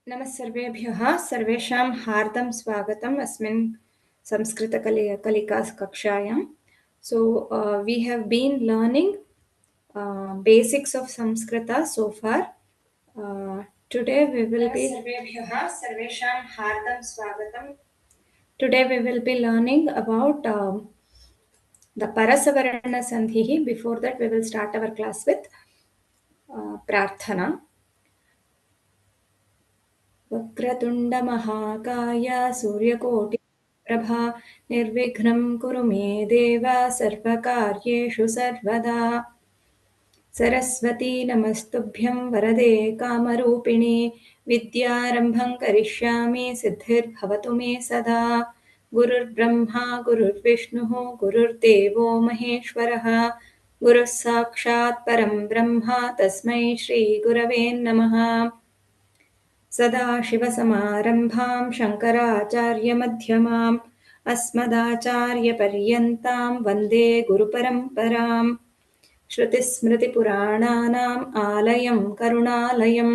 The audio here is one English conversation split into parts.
नमस्सर्वेभ्यः सर्वेषां हार्दं स्वागतम् अस्मिन् Kalikaa कक्षायां. So we have been learning basics of Samskrita so far. Today we will be learning about the Parasavarna Sandhi. Before that, we will start our class with Prarthana. वक्रतुण्डमहाकाय सूर्यकोटिप्रभा निर्विघ्नं कुरु मे देव सर्वकार्येषु सर्वदा. सरस्वती नमस्तुभ्यं वरदे कामरूपिणे विद्यारम्भं करिष्यामि सिद्धिर्भवतु मे सदा. गुरुर्ब्रह्मा गुरुर्विष्णुः गुरुर्देवो महेश्वरः गुरुः साक्षात् परं ब्रह्म तस्मै श्रीगुरवे नमः. सदाशिवसमारम्भां शङ्कराचार्यमध्यमाम् अस्मदाचार्यपर्यन्तां वन्दे गुरुपरम्पराम्. श्रुतिस्मृतिपुराणानाम् आलयं करुणालयं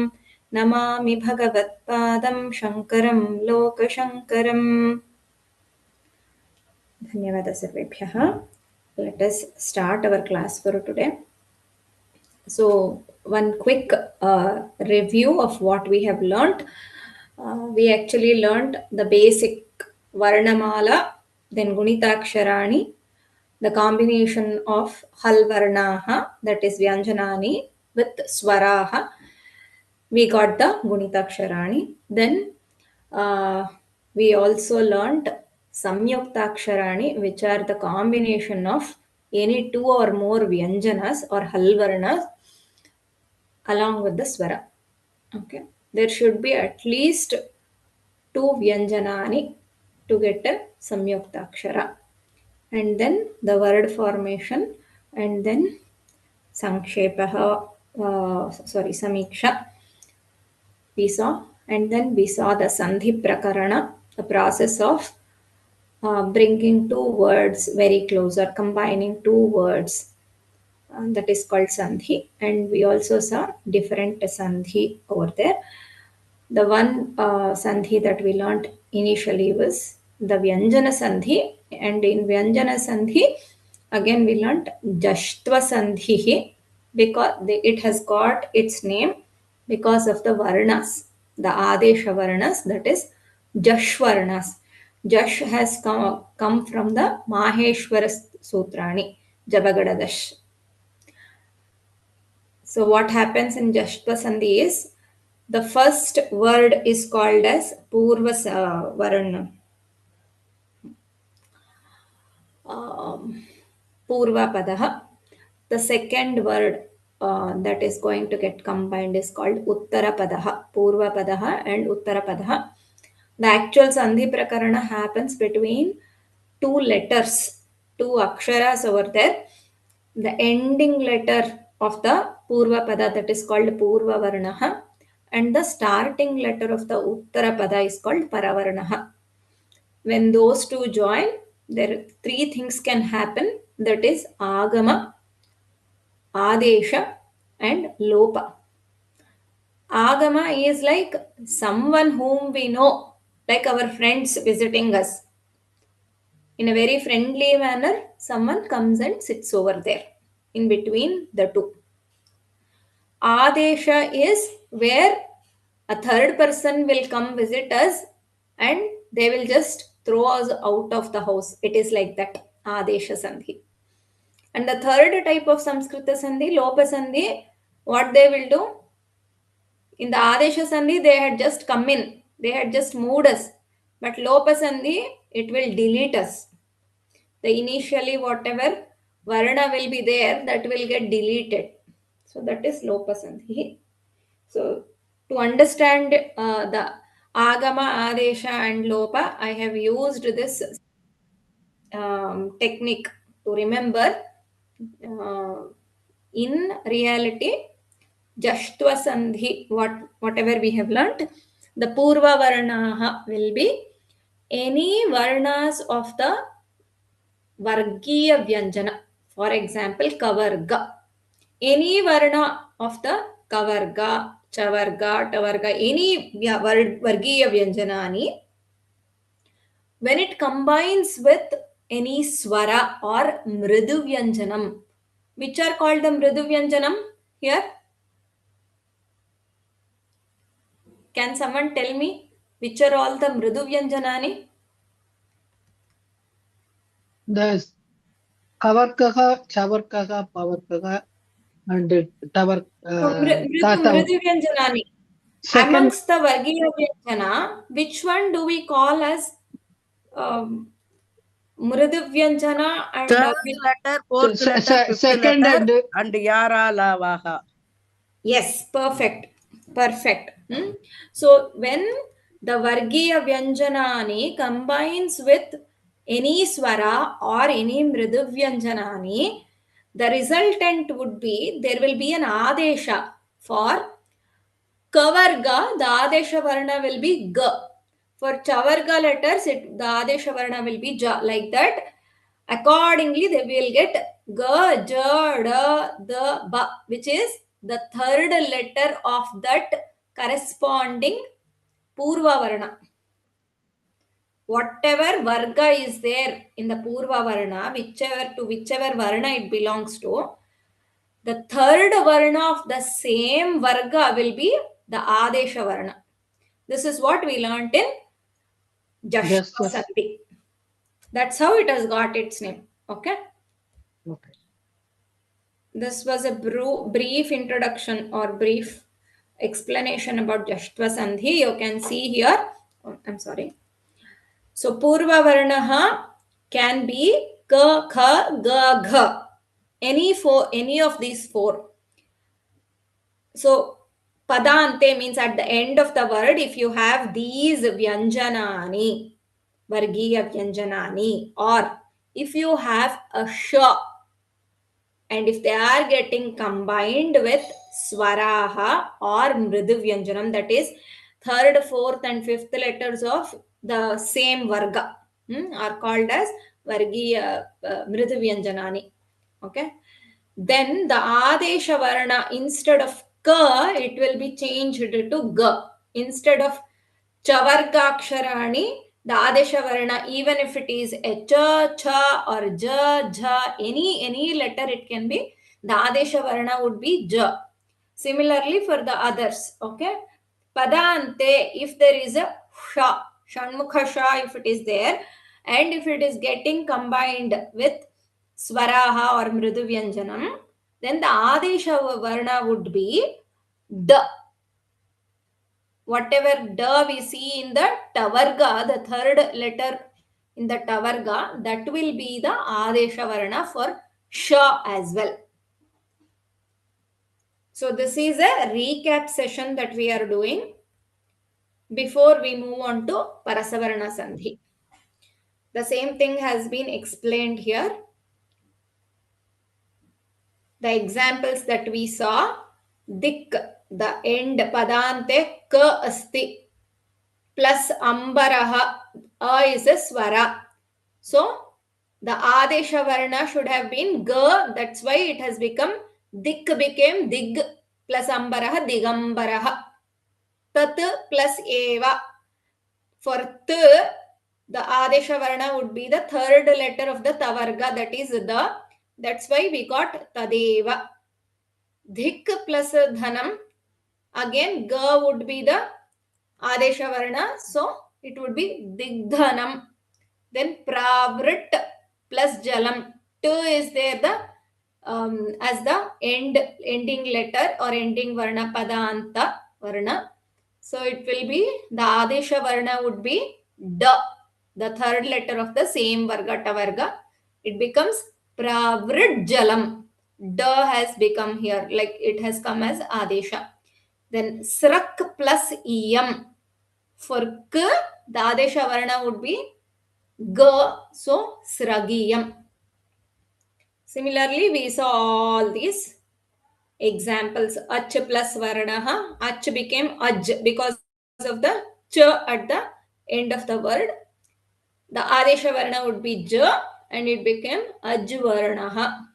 नमामि भगवत्पादं शङ्करं लोकशङ्करम्. धन्यवादः सर्वेभ्यः. Let us start our class for today. So one quick review of what we have learnt. We actually learnt the basic Varnamala, then Gunitaksharani, the combination of Hal Varnaha, that is Vyanjanani, with Swaraha. We got the Gunitaksharani. Then we also learnt Samyuktaksharani, which are the combination of any two or more Vyanjanas or Hal Varnas along with the Swara. Okay. There should be at least two Vyanjanani to get a Samyuktakshara. And then the word formation, and then Samiksha we saw, and then we saw the Sandhi Prakarana, the process of bringing two words very close or combining two words. That is called Sandhi. And we also saw different Sandhi over there. The one Sandhi that we learned initially was the Vyanjana Sandhi. And in Vyanjana Sandhi, again we learned Jashtva Sandhi because it has got its name because of the Varnas, the Adesha Varnas, that is Jash Varnas. Jash has come from the Maheshwara Sutrani, Jabagadadash. So what happens in Jashtva Sandhi is the first word is called as Purva Varna. Purva Padaha. The second word that is going to get combined is called Uttara Padaha. Purva Padaha and Uttara Padaha. The actual Sandhi Prakarana happens between two letters, two aksharas over there. The ending letter of the Purva Pada, that is called Purva Varnaha, and the starting letter of the Uttara Pada is called Paravarnaha. When those two join, there three things can happen, that is Agama, Adesha and Lopa. Agama is like someone whom we know, like our friends visiting us. In a very friendly manner, someone comes and sits over there in between the two. Adesha is where a third person will come visit us and they will just throw us out of the house. It is like that, Adesha Sandhi. And the third type of Samskrita Sandhi, Lopa Sandhi, what they will do? In the Adesha Sandhi, they had just come in. They had just moved us. But Lopa Sandhi, it will delete us. The initially whatever Varna will be there, that will get deleted. So that is Lopa Sandhi. So to understand the Agama, Adesha and Lopa, I have used this technique to remember. In reality, Jashtva Sandhi, whatever we have learnt, the Purva Varnaha will be any Varnas of the Vargiya Vyanjana. For example, Kavarga. Any Varna of the Kavarga, chavarga, tavarga, any vargiya vyanjanani, when it combines with any swara or mridu vyanjanam, which are called the mridu vyanjanam here? Can someone tell me which are all the mridu vyanjanani? The Kavarkaha, Chavarkaha, Pavarkaha, and Tavar So, Tata. mridu vyanjanani. Second, Amongst the vargiya vyanjana, which one do we call as um, mridu vyanjana and Third which? letter, fourth letter, fifth second, letter, and Yara Lavaha. Yes, perfect. Perfect. So when the Vargiya Vyanjanani combines with any swara or any Mridu Vyanjanani, the resultant would be there will be an Adesha for Kavarga, the Adesha Varna will be G. For Chavarga letters, the Adesha Varna will be Ja. Like that, accordingly, they will get G, J, D, the Ba, which is the third letter of that corresponding Purva Varna. Whatever Varga is there in the Purva Varna, whichever Varna it belongs to, the third Varna of the same Varga will be the Adesha Varna. This is what we learnt in Jashtva Justice. Sandhi. That's how it has got its name. Okay. Okay. This was a brief introduction or brief explanation about Jashtva Sandhi. You can see here. Oh, I'm sorry. So Purva Varnaha can be Ka, Kha, Ga, Gha. Any of these four. So Padante means at the end of the word, if you have these Vyanjanani, Vargiya Vyanjanani, or if you have a Sh, and if they are getting combined with Swaraha or Mridu Vyanjanam, that is third, fourth, and fifth letters of the same Varga, are called as Vargiya Mridu Vyanjanani. Okay. Then the Adesha Varna, instead of Ka, it will be changed to Ga. Instead of Chavargaksharani, the Adesha Varna, even if it is a Cha, Cha or Ja, Jha, any letter it can be, the Adesha Varna would be Ja. Similarly for the others, okay? Padante, if there is a Sha, Shanmukha Sha, if it is there, and if it is getting combined with Swaraha or Mridu Vyanjanam, then the Adesha Varna would be D. Whatever Da we see in the Tavarga, the third letter in the Tavarga, that will be the Adesha Varna for Sha as well. So this is a recap session that we are doing before we move on to Parasavarna Sandhi. The same thing has been explained here. The examples that we saw, Dik, the end, Padante, Ka asti, plus Ambaraha, A is a Swara. So the Adesha Varna should have been Ga, that's why it has become Dik became Dig plus Ambaraha, Digambaraha. Tat plus Eva. For T, the Adesha Varna would be the third letter of the Tavarga, that is the. That's why we got Tadeva. Dhik plus Dhanam. Again, Ga would be the Adesha Varna, so it would be Digdhanam. Then Pravrit plus Jalam. T is there as the ending letter or ending Varna, Padanta Varna. So it will be the Adesha Varna would be Da, the third letter of the same Varga, Tavarga. It becomes Pravrit Jalam. Da has become here, like it has come as Adesha. Then Srak plus Iyam. For K, the Adesha Varna would be G, so Sragiyam. Similarly, we saw all these examples. Ach plus Varnaha. Ach became Aj because of the Ch at the end of the word. The Adesha Varna would be J and it became Aj Varnaha.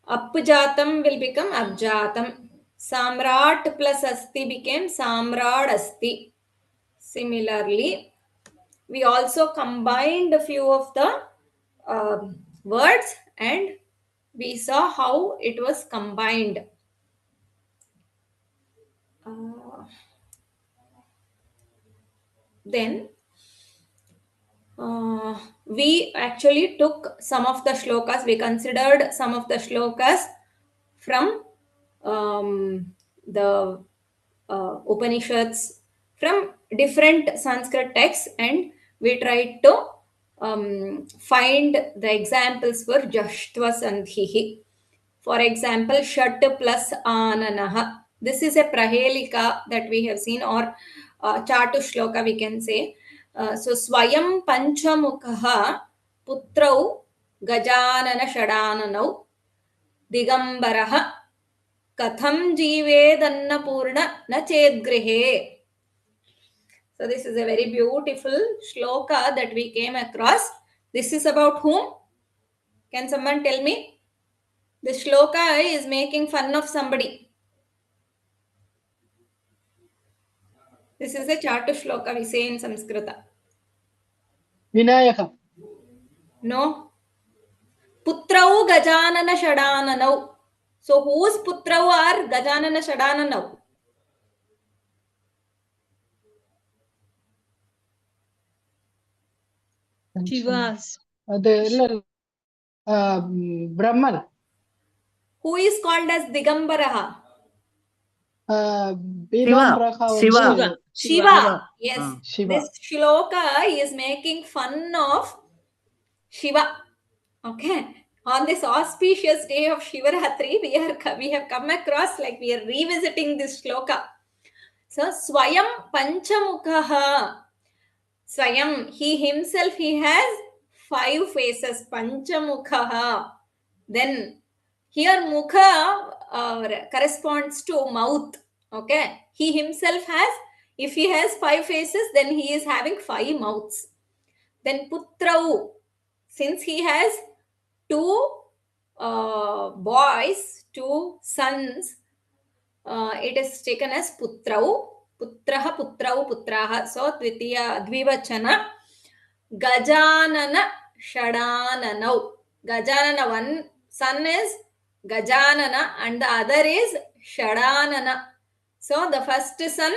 Apjatam will become Abjatam. Samrat plus asti became Samrad asti. Similarly, we also combined a few of the words and we saw how it was combined. Then we actually took some of the shlokas, we considered some of the shlokas from the Upanishads, from different Sanskrit texts, and we tried to find the examples for Jashtva Sandhi. For example, Shat plus Ananaha. This is a Prahelika that we have seen, or Chatu Shloka we can say. So, Swayam Panchamukha Putrau Gajanana Shadananau Digambaraha Katham Jeevedannapurna Na Chedgrihe. So, this is a very beautiful shloka that we came across. This is about whom? Can someone tell me? The shloka is making fun of somebody. This is a Chatu shloka we say in Samskruta. Vinayaka. No. Putrau Gajanana Shadananau. So whose Putrau are Gajanana Shadananau? Shivas. Brahman. Who is called as Digambaraha? Shiva. Shiva. Yes. Shiva. This shloka is making fun of Shiva. Okay. On this auspicious day of Shivaratri, we have come across, like we are revisiting this shloka. So, Swayam Panchamukhaha. Swayam, he himself, he has 5 faces. Panchamukhaha. Then, here Mukha corresponds to mouth. Okay. He himself has, if he has 5 faces, then he is having 5 mouths. Then Putrau, since he has 2 boys, 2 sons, it is taken as Putrau. Putraha, Putrau, Putraha. So, Dvivachana. Gajanana, Shadananau. Gajanana, one son is Gajanana and the other is Shadanana. So, the first son,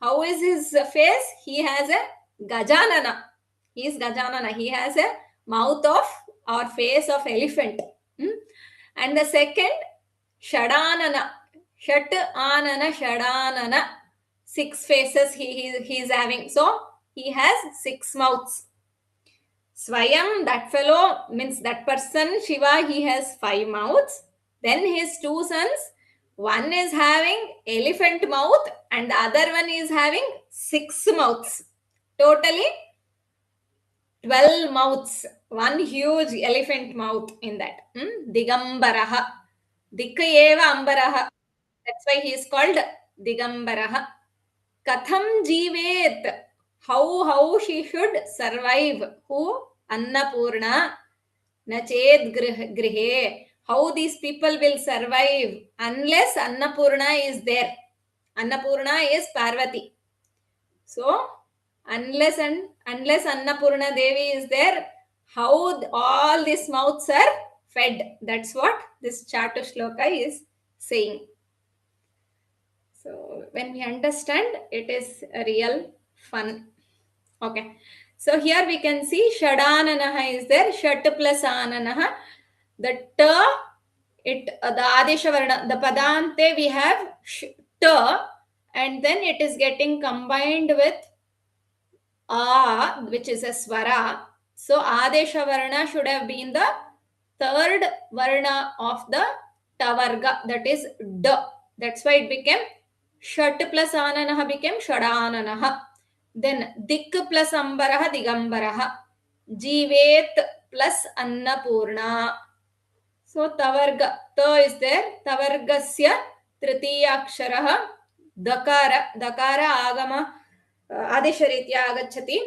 how is his face? He has a Gajanana. He is Gajanana. He has a mouth of or face of elephant. And the second, Shadanana. Shat Anana Shadanana. 6 faces he is having. So, he has 6 mouths. Swayam, that fellow, means that person, Shiva, he has 5 mouths. Then his 2 sons, one is having elephant mouth and the other one is having 6 mouths. Totally 12 mouths. One huge elephant mouth in that. Digambaraha. Dikayeva ambaraha. That's why he is called Digambaraha. Katham Jeevet. How she should survive. Who? Annapurna. Nached grihe. How these people will survive unless Annapurna is there. Annapurna is Parvati. So, unless Annapurna Devi is there, how all these mouths are fed. That's what this Chatu Shloka is saying. So, when we understand, it is a real fun. Okay. So, here we can see Shadananaha is there. Shat plus Ananaha. The ta, the Adesha Varna, the Padante we have ta, and then it is getting combined with which is a swara. So Adesha Varna should have been the third Varna of the Tavarga, that is D. That's why it became Shat plus Ananaha became Shadananaha. Then Dik plus Ambaraha Digambaraha. Jeevet plus Annapurna. So Tavarga, Ta is there. Tavargasya Tritiya Aksharaha Dakara. Dakara Agama Adesharitya Agachati.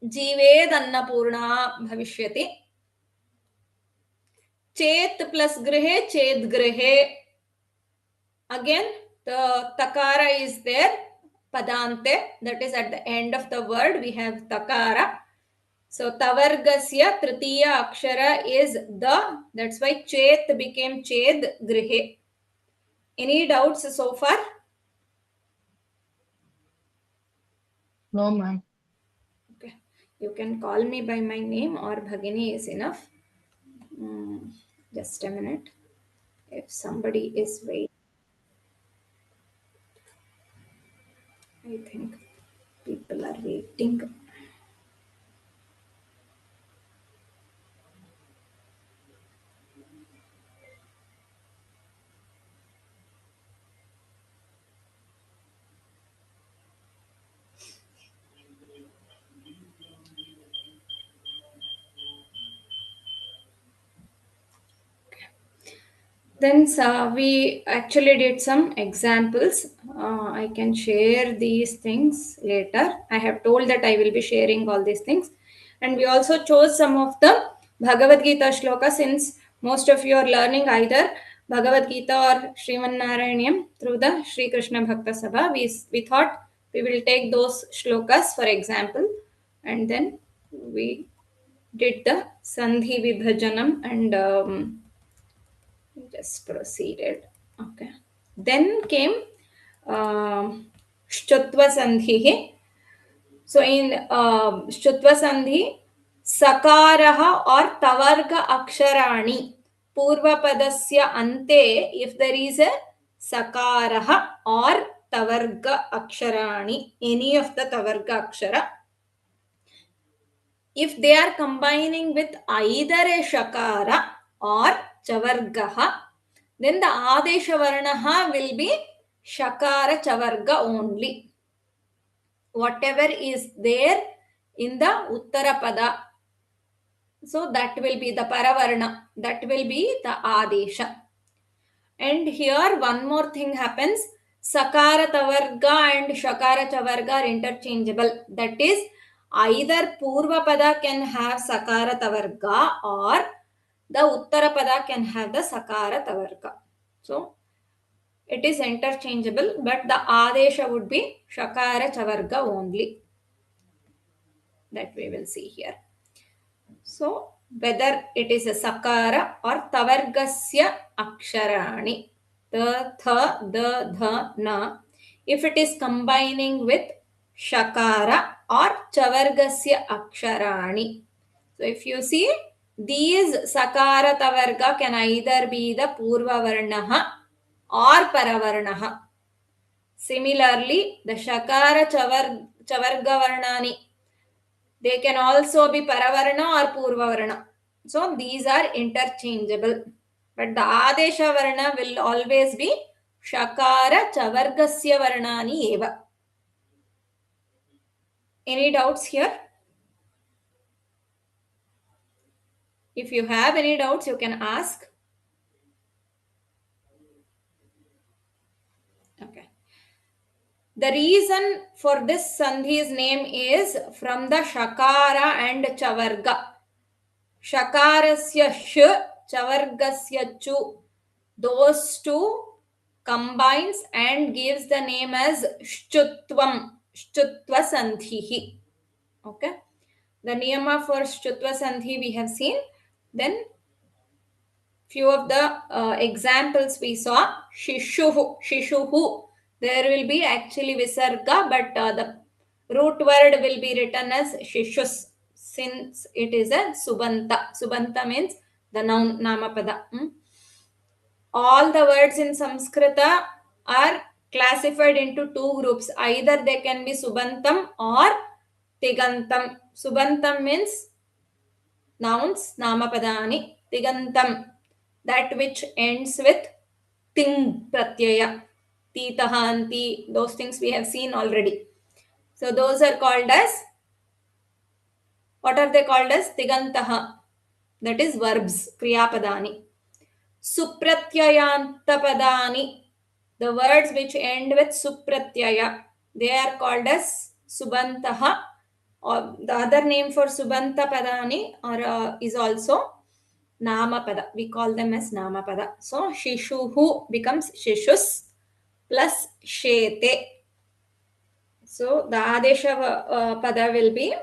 Jeevedannapurna Bhavishyati. Chet plus Grihe Chet Grihe. Again, the takara is there, padante, that is at the end of the word, we have takara. So, tavargasya tritiya akshara is the, that's why chet became ched grihe. Any doubts so far? No, ma'am. Okay. You can call me by my name or Bhagini is enough. Just a minute. If somebody is waiting, I think people are waiting. Then we actually did some examples. I can share these things later. I have told that I will be sharing all these things. And we also chose some of the Bhagavad Gita shloka, since most of you are learning either Bhagavad Gita or Sriman Narayanyam through the Sri Krishna Bhakta Sabha. We thought we will take those shlokas for example, and then we did the Sandhi Vibhajanam and just proceeded. Okay. Then came Shtutva Sandhi. So in Shtutva Sandhi, Sakaraha or Tavarga Aksharani Purva Padasya Ante, if there is a Sakaraha or Tavarga Aksharani, any of the Tavarga Akshara, if they are combining with either a Shakara or Chavargaha, then the Adesha Varnaha will be Shakara Chavarga only. Whatever is there in the Uttara Pada, so that will be the Paravarna, that will be the Adesha. And here one more thing happens, Sakara Tavarga and Shakara Chavarga are interchangeable. That is, either Purva Pada can have Sakara Tavarga or the Uttara Pada can have the Sakara Tavarga. So, it is interchangeable, but the Adesha would be Shakara Chavarga only. That we will see here. So, whether it is a Sakara or Tavargasya Aksharani, the, the, na, if it is combining with Shakara or Chavargasya Aksharani. So, if you see, these Sakara Tavarga can either be the Purva Varnaha or Paravarnaha. Similarly, the Shakara Chavarga Varnani, they can also be Paravarna or Purva Varna. So these are interchangeable. But the Adesha Varna will always be Shakara Chavargasya Varnani eva. Any doubts here? If you have any doubts, you can ask. Okay. The reason for this Sandhi's name is from the Shakara and Chavarga. Shakarasya sh, Chavargasya chu. Those two combines and gives the name as Shtutvam, Shtutva Sandhihi. Okay. The niyama for Shtutva Sandhi we have seen. Then few of the examples we saw. Shishuhu, Shishuhu. There will be actually Visarga, but the root word will be written as Shishus, since it is a Subanta. Subanta means the noun Namapada. All the words in Samskrita are classified into two groups. Either they can be Subantam or Tigantam. Subantam means nouns, Namapadani. Tigantam, that which ends with Ting Pratyaya. Titahanti, those things we have seen already. So those are called as, what are they called as? Tigantaha. That is verbs, Kriyapadani. Supratyayanta the words which end with supratyaya, they are called as Subantaha, or the other name for Subanta Padani is also Namapada. We call them as Namapada. So Shishuhu becomes Shishus. plus shete. So the adesha pada will be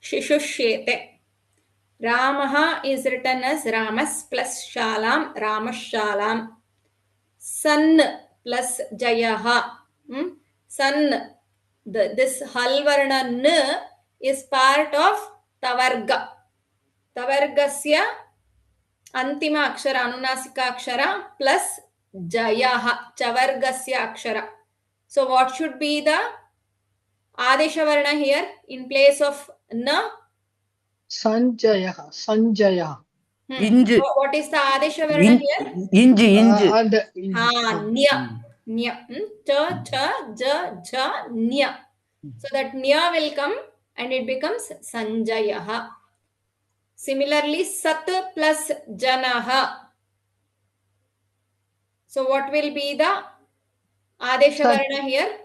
shishushete. Ramaha is written as Ramas plus Shalam, Ramashalam. San plus Jayaha. San. This Halvarna N is part of Tavarga. Tavargasya Antima Akshara, Anunasika Akshara plus Jayaha, Chavargasya Akshara. So what should be the Adesha Varna here in place of N? Sanjaya. Sanjaya. Inj. What is the Adesha Varna here? Inj. And Nya. Nya. Cha, cha, ja, ja, nya. So that nya will come and it becomes Sanjayaha. Similarly, Sat plus Janaha. So what will be the Adesha Varna here?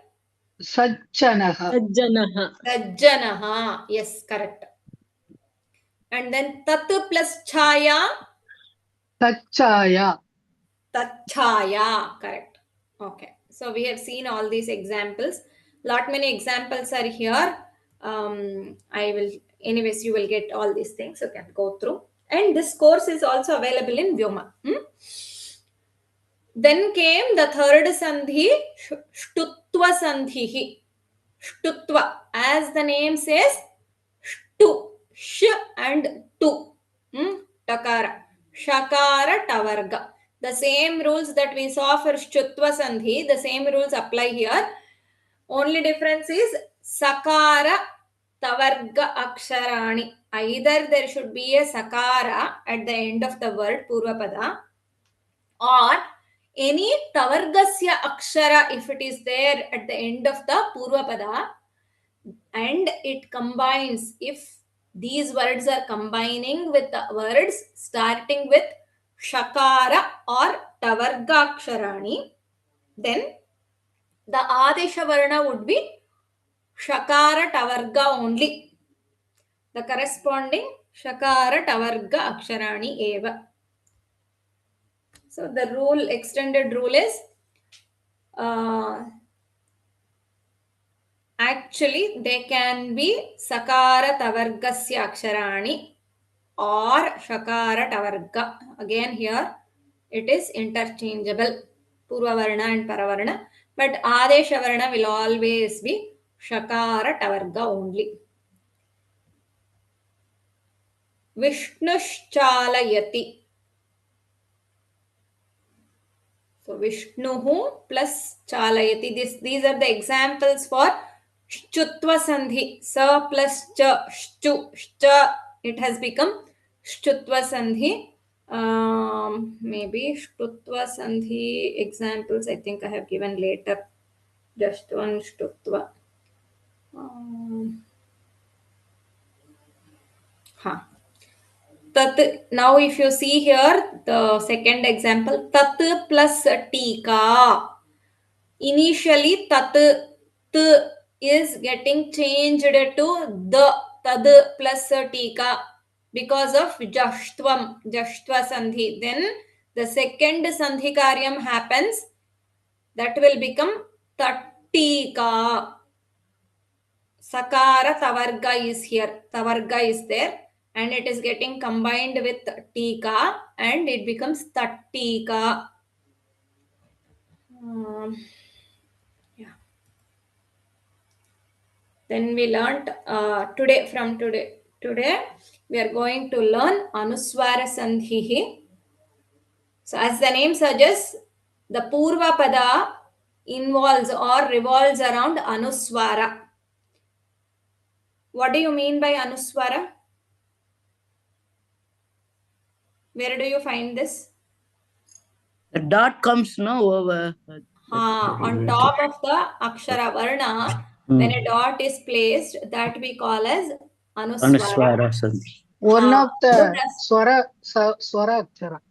Sajjanaha. Sajjanaha. Sajjanaha. Yes, correct. And then Tat plus Chaya. Tachaya. Tachaya. Correct. Okay. So we have seen all these examples. Lot many examples are here. Anyways, you will get all these things. You can go through. And this course is also available in Vyoma. Then came the third sandhi, Shtutva sandhi. Shtutva. As the name says, Shtu. Sh and Tu. Takara. Shakara Tavarga. The same rules that we saw for Shtutva sandhi, the same rules apply here. Only difference is Sakara Tavarga Aksharani. Either there should be a Sakara at the end of the word Purvapada, or any Tavargasya Akshara if it is there at the end of the Purvapada, and it combines, if these words are combining with the words starting with Shakara or Tavarga Aksharani, then the Adesha Varna would be Shakara Tavarga only. The corresponding Shakara Tavarga Aksharani eva. So the rule, extended rule is actually they can be Sakara Tavargasya Aksharani or Shakara Tavarga. Again here it is interchangeable, Purvavarna and Paravarna, but Adesha Varna will always be Shakara Tavarga only. Vishnushchalayati. So Vishnuhu plus Chalayati. These are the examples for Shchutva Sandhi. Sa plus Cha, Shchu, Shcha. It has become Shchutva Sandhi. Maybe Shtutva Sandhi examples I think I have given later. Just one Shtutva. Tat, now if you see here the second example, Tat plus Tika. Initially Tat t is getting changed to the Tad plus Tika because of Jashtvam, Jashtva Sandhi. Then the second Sandhi Karyam happens, that will become Tattika. Sakara Tavarga is here. Tavarga is there. And it is getting combined with Tika and it becomes Tattika. Yeah. Then we learnt today we are going to learn Anuswara Sandhi. So as the name suggests, the Purva Pada involves or revolves around Anuswara. What do you mean by Anuswara? Where do you find this? The dot comes now over. On top of the Akshara Varna, when a dot is placed, that we call as Anuswara. One of So the Swara Akshara.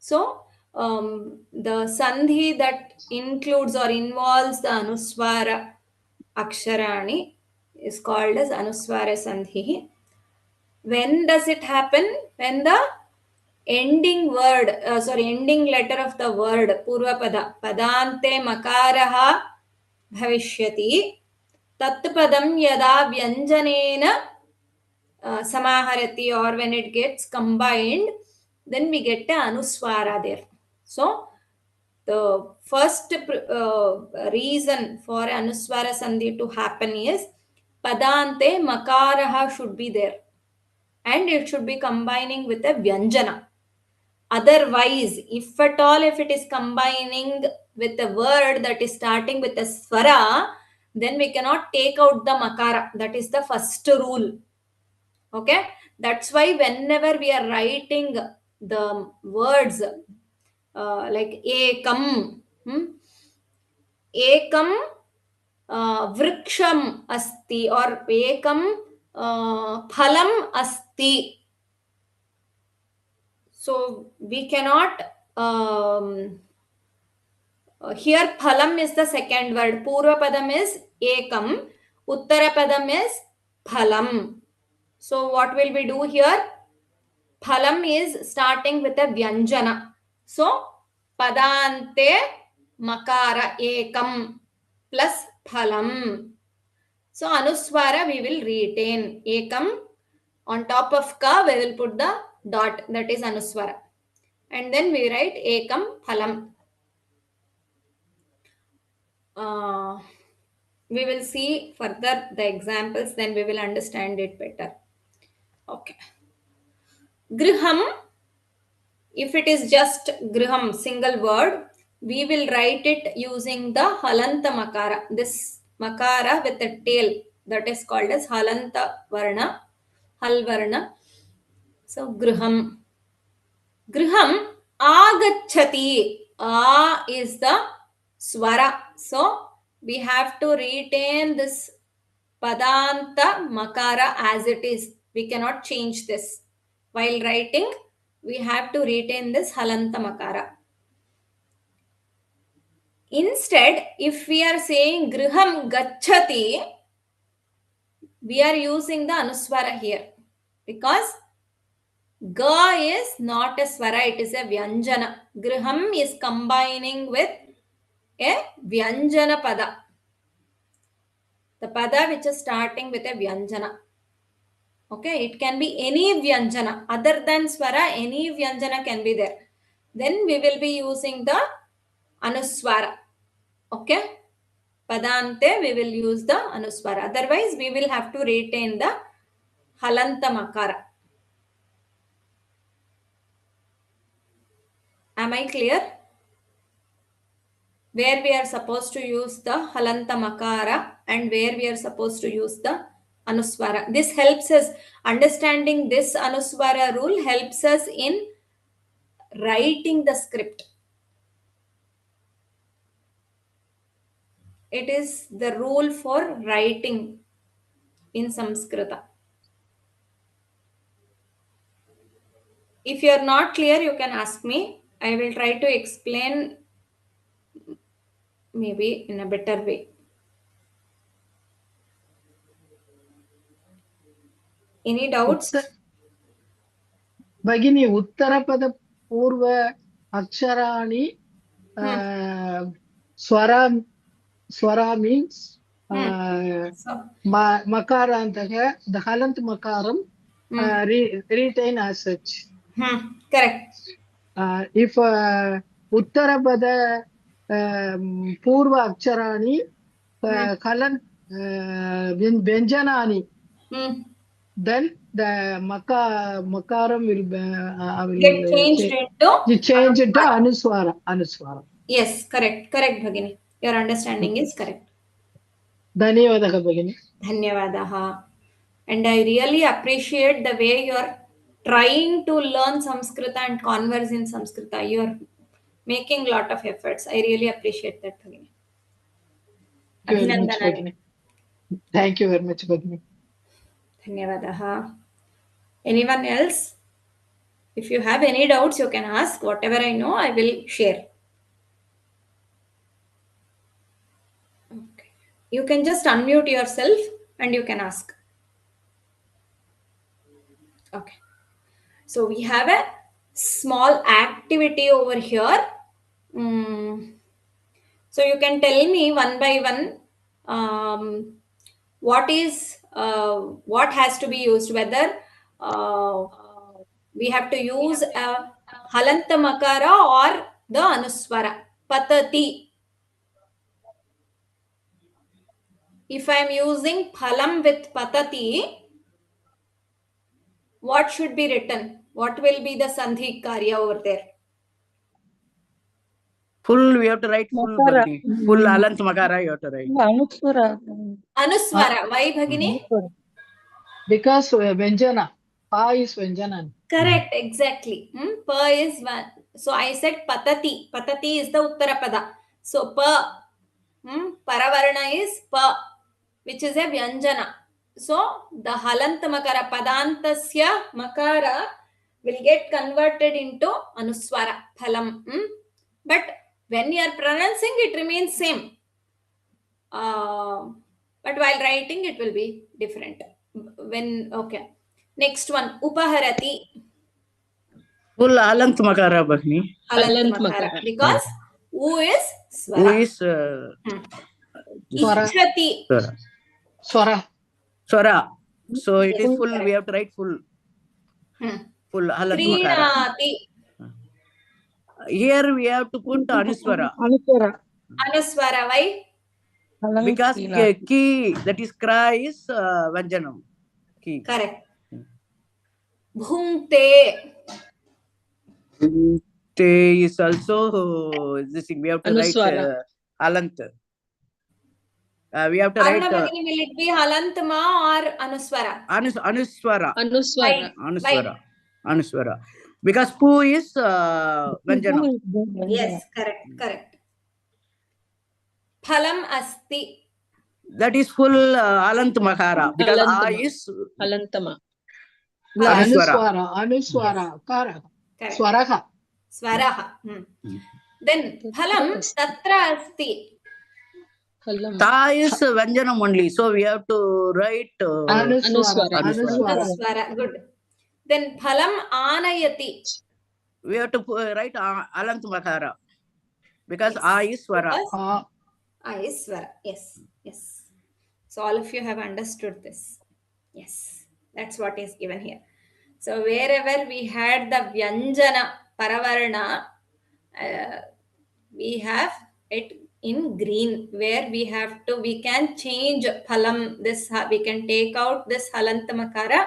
So the Sandhi that includes or involves the Anuswara Aksharani is called as Anuswara Sandhi. When does it happen? When the ending word, ending letter of the word, Purvapada, Padante Makaraha Bhavishyati, Tat Padam Yada Vyanjanena Samaharati, or when it gets combined, then we get the Anuswara there. So, the first reason for Anuswara Sandhi to happen is Padante Makaraha should be there, and it should be combining with a Vyanjana. Otherwise, if at all, if it is combining with a word that is starting with a Swara, then we cannot take out the Makara. That is the first rule. Okay, that's why whenever we are writing the words like ekam, ekam vriksham asti, or ekam phalam asti. So we cannot here phalam is the second word, purva padam is ekam, uttara padam is phalam. So what will we do here? Phalam is starting with a vyanjana. So padante makara ekam plus phalam. So anuswara we will retain. Ekam, on top of ka we will put the dot, that is anuswara. And then we write ekam phalam. We will see further the examples, then we will understand it better. Okay. Griham, if it is just griham, single word, we will write it using the halanta makara. This makara with a tail, that is called as halanta varna, hal varna. So griham. Griham agachati. A is the swara. So we have to retain this padanta makara as it is. We cannot change this. While writing, we have to retain this halanta makara. Instead, if we are saying griham gachati, we are using the anuswara here, because ga is not a swara, it is a vyanjana. Griham is combining with a vyanjana pada. The pada which is starting with a vyanjana. Okay, it can be any vyanjana other than swara, any vyanjana can be there. Then we will be using the anuswara. Okay, padante we will use the anuswara. Otherwise, we will have to retain the halanta makara. Am I clear? Where we are supposed to use the halanta makara and where we are supposed to use the anuswara. This helps us, understanding this anuswara rule helps us in writing the script. It is the rule for writing in Samskrita. If you are not clear, you can ask me. I will try to explain maybe in a better way. Any doubts? भगिनी उत्तरपद पूर्व अक्षराणि स्वरा स्वरा means makarantaka, the halant makaram retain as such. Correct. If uttarapad purva akcharani halant vyanjanani, then the makaram will get changed into anuswara. Yes, correct, Bhagini. Your understanding is correct. Dhanyavadaha Bhagini. Dhanyavadaha. And I really appreciate the way you are trying to learn Samskrita and converse in Samskrita. You are making a lot of efforts. I really appreciate that, Bhagini. Abhinandanani. Thank you very much, Bhagini. Dhanyavadaha. Anyone else? If you have any doubts, you can ask. Whatever I know, I will share. Okay. You can just unmute yourself and you can ask. Okay. So we have a small activity over here. So you can tell me one by one what has to be used, whether uh, we have to use a halanta makara or the anuswara. Patati. If I am using phalam with patati, what should be written? What will be the sandhi karya over there? Full, we have to write full, Makara. Bhagini. Full Alant Makara, you have to write. Anuswara. Anuswara. Why, Bhagini? Because Vyanjana. Pa is Vyanjana. Correct, exactly. Pa is one. So I said patati. Patati is the uttarapada. So pa. Paravarna is pa, which is a vyanjana. So the halant makara, padantasya makara will get converted into anuswara, phalam. But when you are pronouncing, it remains same. But while writing, it will be different. Okay. Next one, upaharati. Full Alant Makara, Bhagini. Alant makara. Because U is swara. Who is Ichhati. Swara. Swara. So it is Yes, full, correct. we have to write full. Full Alant Makara. Krinati. Here we have to put Anuswara. Anuswara. Why? Because ki, that is cry, is Vanjanam. Ki. Correct. Bhungte. Te is also this thing. We have to write Alant. We have to write. Bhagini, will it be halantma or anuswara? Anuswara. Why? Anuswara. Because Pu is Vanjanam. Yes, correct. Phalam asti. That is full Alant Makara. Because A is Alantama. Anuswara. Kara. Swaraha. Swaraha. Then phalam tatra asti. Ta is Vanjanam only. So we have to write Anuswara. Good. Then phalam anayati. We have to write Alant Makara. Because A is Swara. A is Swara. Yes. So all of you have understood this. Yes. That's what is given here. So wherever we had the Vyanjana Paravarna, we have it in green, where we can change phalam, we can take out this halantamakara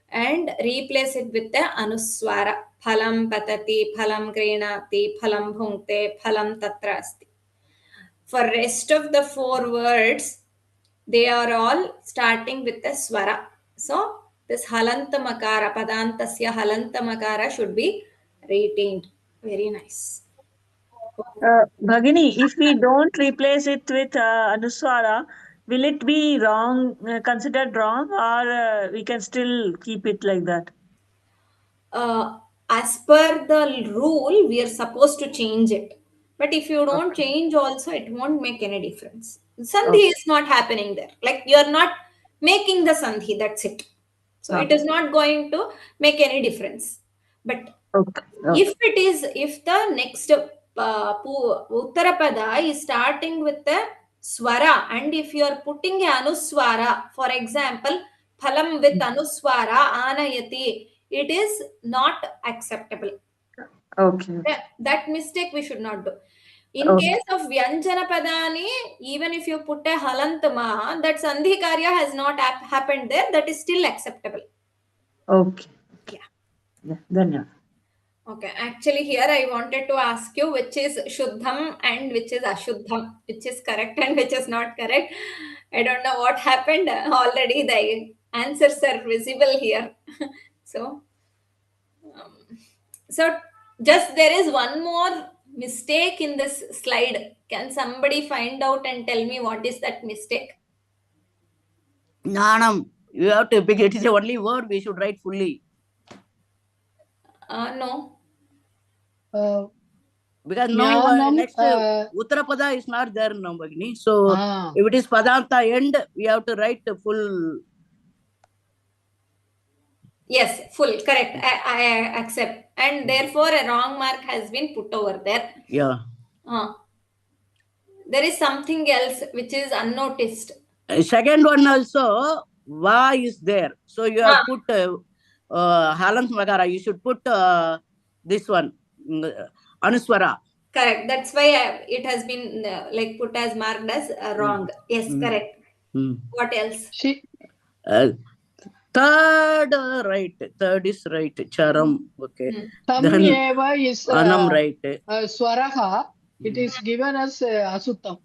and replace it with the anuswara. Phalam patati, phalam krinati, phalam bhungte, phalam tatra asti. For rest of the 4 words, they are all starting with the swara. So this halantamakara, padantasya halantamakara should be retained. Very nice. Bhagini, if we don't replace it with Anuswara, will it be wrong, considered wrong, or we can still keep it like that? As per the rule, we are supposed to change it. But if you don't change also, it won't make any difference. Sandhi is not happening there. Like you are not making the sandhi, that's it. So it is not going to make any difference. But if the next Uttarapada is starting with the swara, and if you are putting a anuswara, for example, phalam with anuswara, anayati, it is not acceptable. That mistake we should not do. In case of Vyanjana Padani, even if you put a halantama, that sandhi karya has not happened there, that is still acceptable. Okay, actually here I wanted to ask you which is Shuddham and which is Ashuddham, which is correct and which is not correct. I don't know what happened. Already the answers are visible here. So just there is one more mistake in this slide. Can somebody find out and tell me what is that mistake? Nanam. You have to pick it. It is the only word we should write fully. No. Because now next Uttarapada is not there now, Bhagini. So if it is Padanta end, we have to write the full. Yes, full, correct. I accept. And therefore, a wrong mark has been put over there. Yeah. There is something else which is unnoticed. Second one also, va is there. So you have put halant makara. You should put this one, anuswara. Correct. That's why it has been like put as marked as wrong. Yes, correct. What else? Third right. Third is right. Charam. Okay. Tam Then eva is anam right. swaraha. It is given as asuttam.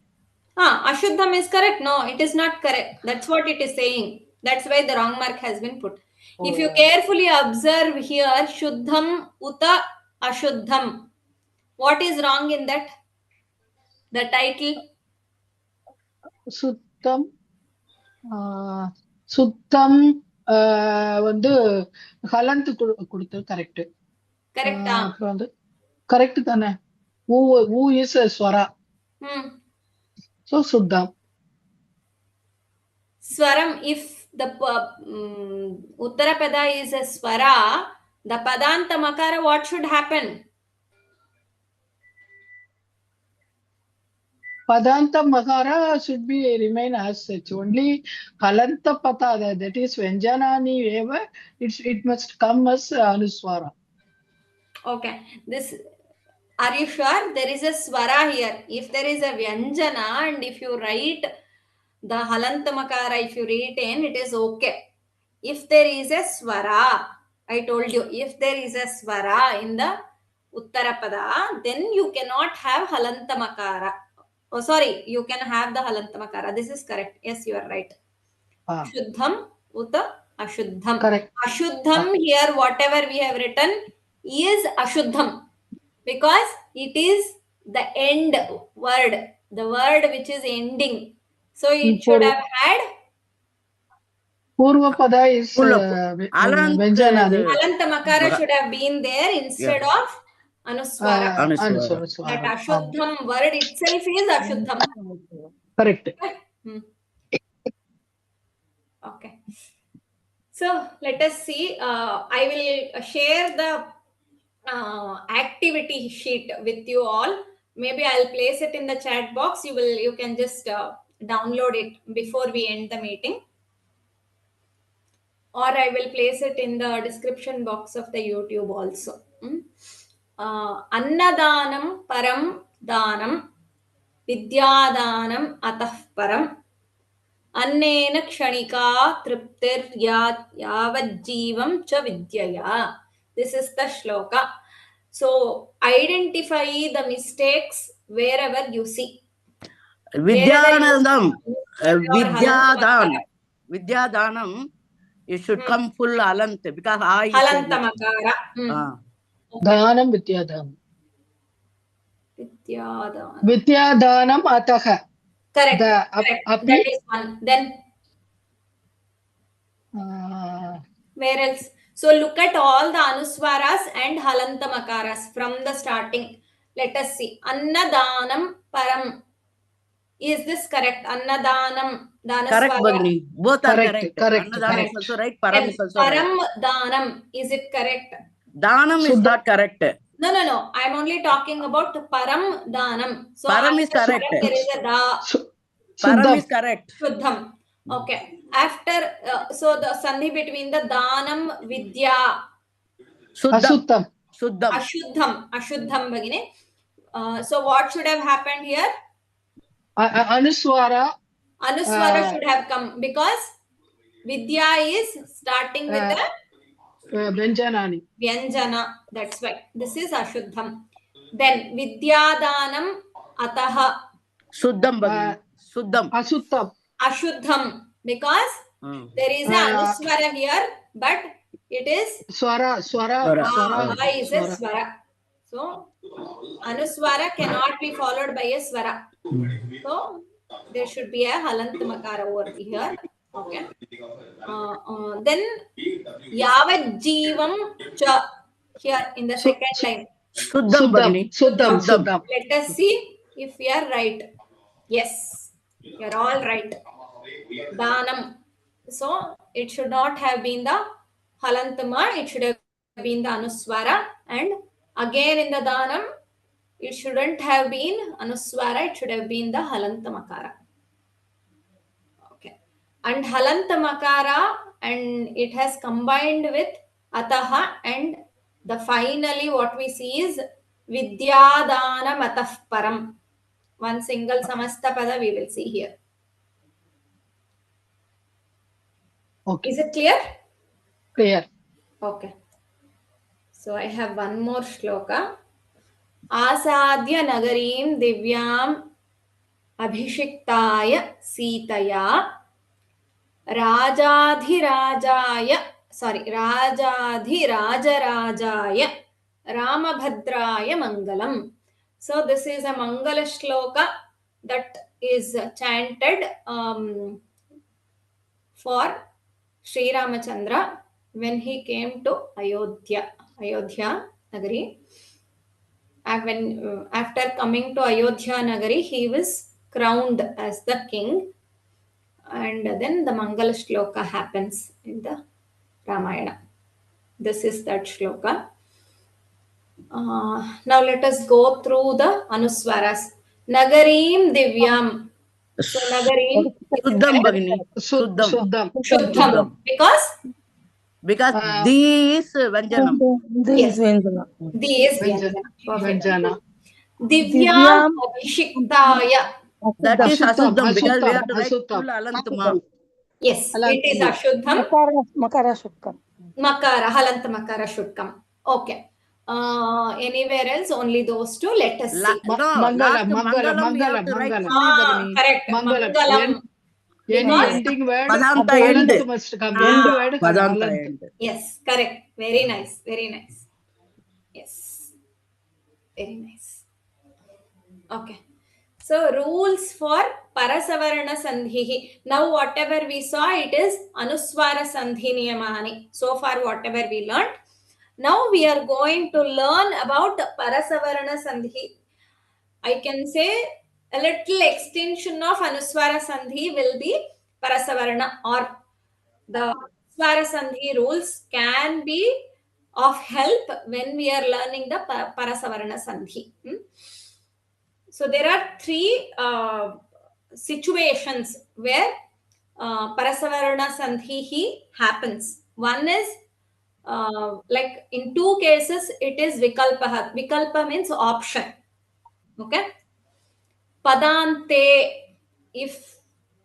Ashuddham is correct. No, it is not correct. That's what it is saying. That's why the wrong mark has been put. If you carefully observe here, Shuddham uta Ashuddham. What is wrong in that? The title? Suttam. Suttam வந்து ஹலந்து கொடுத்து correct. Correct. அப்புறம் வந்து correct தானே. Who is swara. So Suddham. Swaram, if the Uttarapada is a swara, the Padanta Makara, what should happen? Padanta Makara should be remain as such. Only Halanta Patada, that is Vyanjanani eva, it must come as Anuswara. Okay. Are you sure there is a swara here? If there is a Vyanjana and if you write the Halanta Makara, if you retain, it is okay. If there is a swara, I told you, if there is a swara in the Uttarapada, then you cannot have Halanta Makara. Oh, sorry, you can have the Halanta Makara. This is correct. Yes, you are right. Shuddham uta Ashuddham. Correct. Ashuddham here, whatever we have written is Ashuddham because it is the end word, the word which is ending. So it should have had Purvapada is Vyanjanani. Halanta Makara should have been there instead of Anuswara. Anuswara. That Ashuddham word itself is Ashuddham. Correct. Okay. So let us see. I will share the activity sheet with you all. Maybe I'll place it in the chat box. You can just download it before we end the meeting. Or I will place it in the description box of the YouTube also. Annadanam param danam vidyadanam atah param annena kshanika triptir yavajjivam cha vidyaya. This is the shloka. So identify the mistakes wherever you see. Vidyanandam. Vidyadanam. You should come full halant because I is Halanta Makara. Dhanam Vidyadanam. Vidyadanam. Vidyadanam ataha. Correct. That is one. Then where else? So look at all the Anuswaras and Halanta Makaras from the starting. Let us see. Annadanam Param. Is this correct? Annadanam. Correct, Bhagini. Both are correct. Correct. Annadanam is also right. Param is also right. Param Danam. Is it correct? Danam is not correct. No. I'm only talking about Param Danam. So Param is correct. There is a Da. Param is correct. Shuddham. Okay. After, so the Sandhi between the Danam Vidya. Ashuddham. Ashuddham, Bhagini. So what should have happened here? Anuswara should have come because Vidya is starting with the Vyanjana. That's why. This is Ashuddham. Then Vidyadanam Ataha. Suddham, Bhagini. Suddham. Ashuddham. Because there is an Anuswara here, but it is Swara. Is a Swara. So Anuswara cannot be followed by a Swara. So there should be a Halant Makara over here. Okay. Then Yavad Cha here in the second line. Suddham. Let us see if we are right. Yes, you are all right. Danam. So it should not have been the halantama, it should have been the anuswara. And again in the danam, it shouldn't have been anuswara, it should have been the halantamakara. Okay. And halantamakara, and it has combined with ataha, and the finally what we see is vidyadana matah param. One single samasta pada we will see here. Okay. Is it clear? Clear. Okay. So I have one more shloka. Asadya nagarim divyam abhishiktaya sitaya rajadhirajaya ramabhadraya mangalam. So this is a mangala shloka that is chanted for Sri Ramachandra when he came to Ayodhya Nagari. After coming to Ayodhya Nagari, he was crowned as the king, and then the Mangala Shloka happens in the Ramayana. This is that shloka. Now let us go through the Anuswaras. Nagarim Divyam. So Nagarim. Shuddham, Bhagini. Shuddham. Shuddham. Because Di is Vyanjanam. Yes. Vyanjana. Di is Vyanjana. Vyanjana. Divyam Abhishiktaya. That is Ashuddham, Ashuddham, because we have to Ashuddham, write full Ashuddham. Alantama. Yes, it is Ashuddham. Makara Shukkam. Makara, Halanta Makara Shuddham. Okay. Anywhere else? Only those two. Let us see. No, last Mangalam we have to write fully, Bhagini. Correct. Mangalam. Any ending word, Padanta end. Halant must come. End word, Padanta Halant. end. Yes, correct. Very nice. Very nice. Yes. Very nice. Okay. So rules for Parasavarna Sandhi. Now whatever we saw, it is Anuswara Sandhi Niyamani. So far whatever we learned. Now we are going to learn about Parasavarna Sandhi. I can say a little extension of Anuswara Sandhi will be Parasavarna, or the Anuswara Sandhi rules can be of help when we are learning the Parasavarna Sandhi. So there are three situations where Parasavarna Sandhi happens. One is like in two cases it is Vikalpa. Vikalpa means option. Okay. Padante, if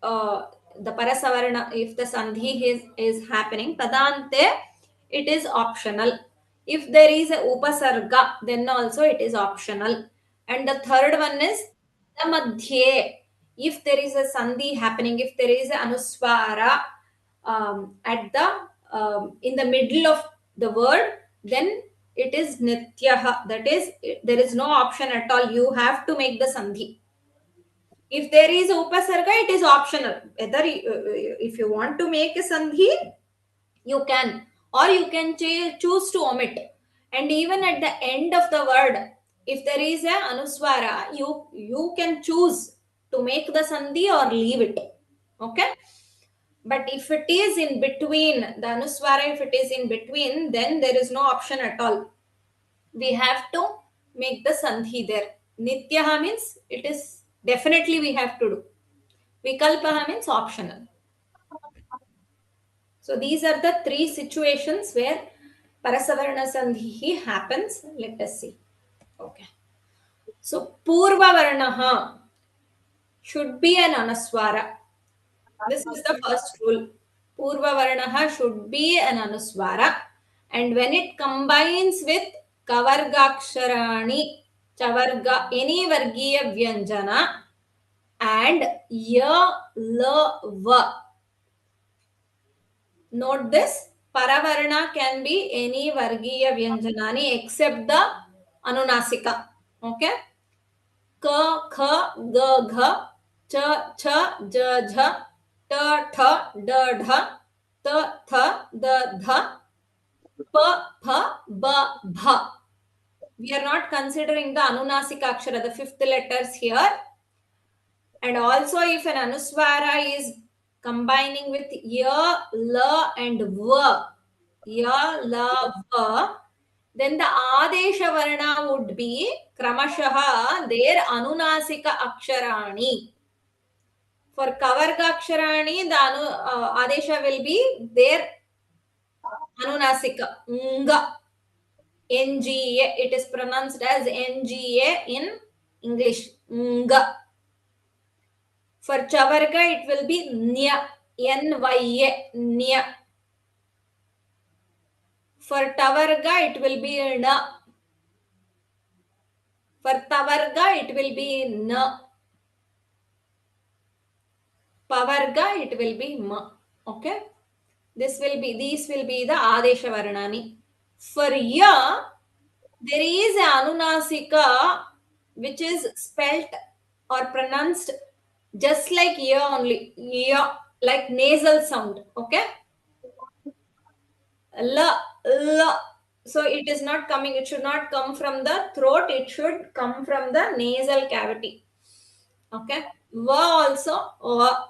the Parasavarna, if the Sandhi is happening, Padante, it is optional. If there is a Upasarga, then also it is optional. And the third one is the Madhye. If there is a Sandhi happening, if there is an Anuswara at the in the middle of the word, then it is Nityaha. That is, there is no option at all. You have to make the Sandhi. If there is upasarga, it is optional. Whether if you want to make a sandhi, you can, or you can choose to omit. And even at the end of the word, if there is a anuswara, you can choose to make the sandhi or leave it. Okay. But if it is in between, the anuswara, if it is in between, then there is no option at all. We have to make the sandhi there. Nityaha means it is definitely we have to do. Vikalpaha means optional. So these are the three situations where Parasavarna Sandhi happens. Let us see. Okay. So Purva Varnaha should be an Anuswara. This is the first rule. Purva Varnaha should be an Anuswara. And when it combines with Kavargaksharani, Chavarga, any Vargiya Vyanjana, and Ya, La, Va. Note this, Paravarna can be any Vargiya Vyanjanani except the Anunasika. Okay? Ka, Kha, Ga, Gha, Cha, Cha, Ja, Jha, Ta, Tha, Da, Dha, Ta, Tha, Da, Dha, Pa, Pha, Ba, Bha. We are not considering the Anunasika Akshara, the fifth letters here. And also if an Anuswara is combining with Ya, La and Va, ya, la, va. Then the Adesha Varna would be Kramashaha, their Anunasika Aksharani. For Kavarga Aksharani, the Adesha will be their Anunasika. Nga. NGA. It is pronounced as NGA in English. Nga. For Chavarga, it will be Nya. NYA. Nya. For Tavarga, it will be Na. For Tavarga, it will be Na. Pavarga, it will be Ma. Okay. These will be the Adesha Varnani. For Ya, there is an Anunasika which is spelt or pronounced just like Ya only. Ya, like nasal sound. Okay. La, la. So it is not coming, it should not come from the throat, it should come from the nasal cavity. Okay. Va also, va.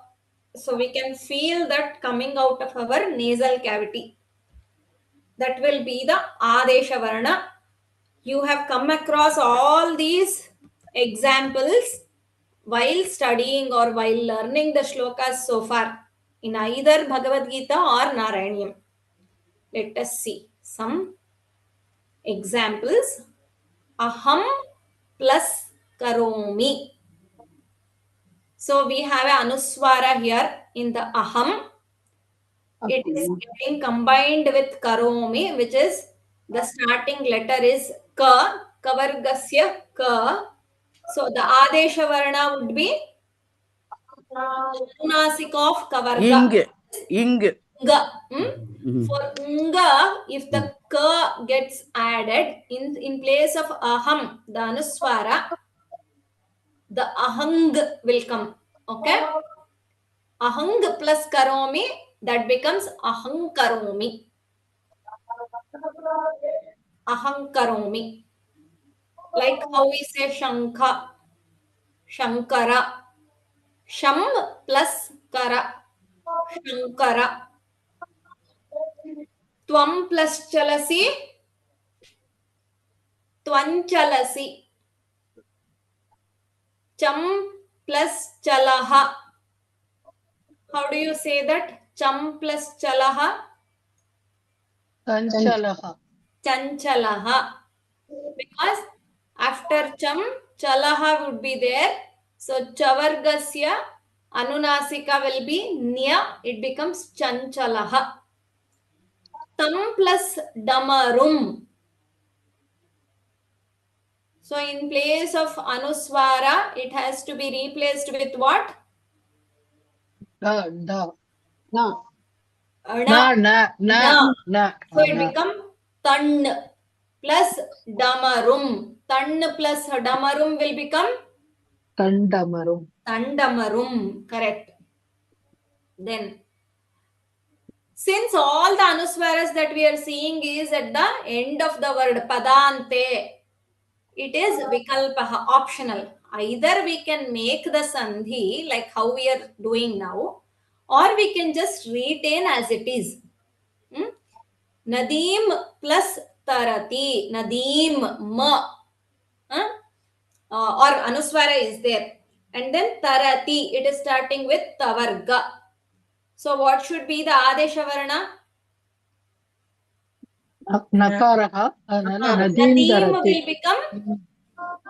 So we can feel that coming out of our nasal cavity. That will be the Adesha Varna. You have come across all these examples while studying or while learning the shlokas so far in either Bhagavad Gita or Narayanyam. Let us see some examples. Aham plus karomi. So we have an anuswara here in the aham. It is getting combined with karomi, which is the starting letter is ka, kavargasya ka. So the adesha varna would be anunasik of kavarga. Ing. Nga. For nga, if the ka gets added in place of aham, the anuswara, the ahang will come. Okay. Ahang plus karomi, that becomes ahang karomi. Ahang karomi. Like how we say shankha, shankara. Sham plus kara, shankara. Tvam plus chalasi, tvanchalasi. Cham plus chalaha. How do you say that? Cham plus chalaha? Kanchalaha. Chanchalaha. Because after cham, chalaha would be there. So chavargasya anunasika will be nya. It becomes chanchalaha. Tam plus damarum. So in place of anuswara, it has to be replaced with what? Da. Na. Na. So it becomes tan plus damarum. Tan plus damarum will become Kandamarum. tandamarum. Correct. Then, since all the anuswaras that we are seeing is at the end of the word padante, it is vikalpaha, optional. Either we can make the sandhi like how we are doing now, or we can just retain as it is. Nadim plus tarati, nadim ma, or anuswara is there, and then tarati, it is starting with tavarga. So what should be the adesha varna? Nakaraha. Nadim will become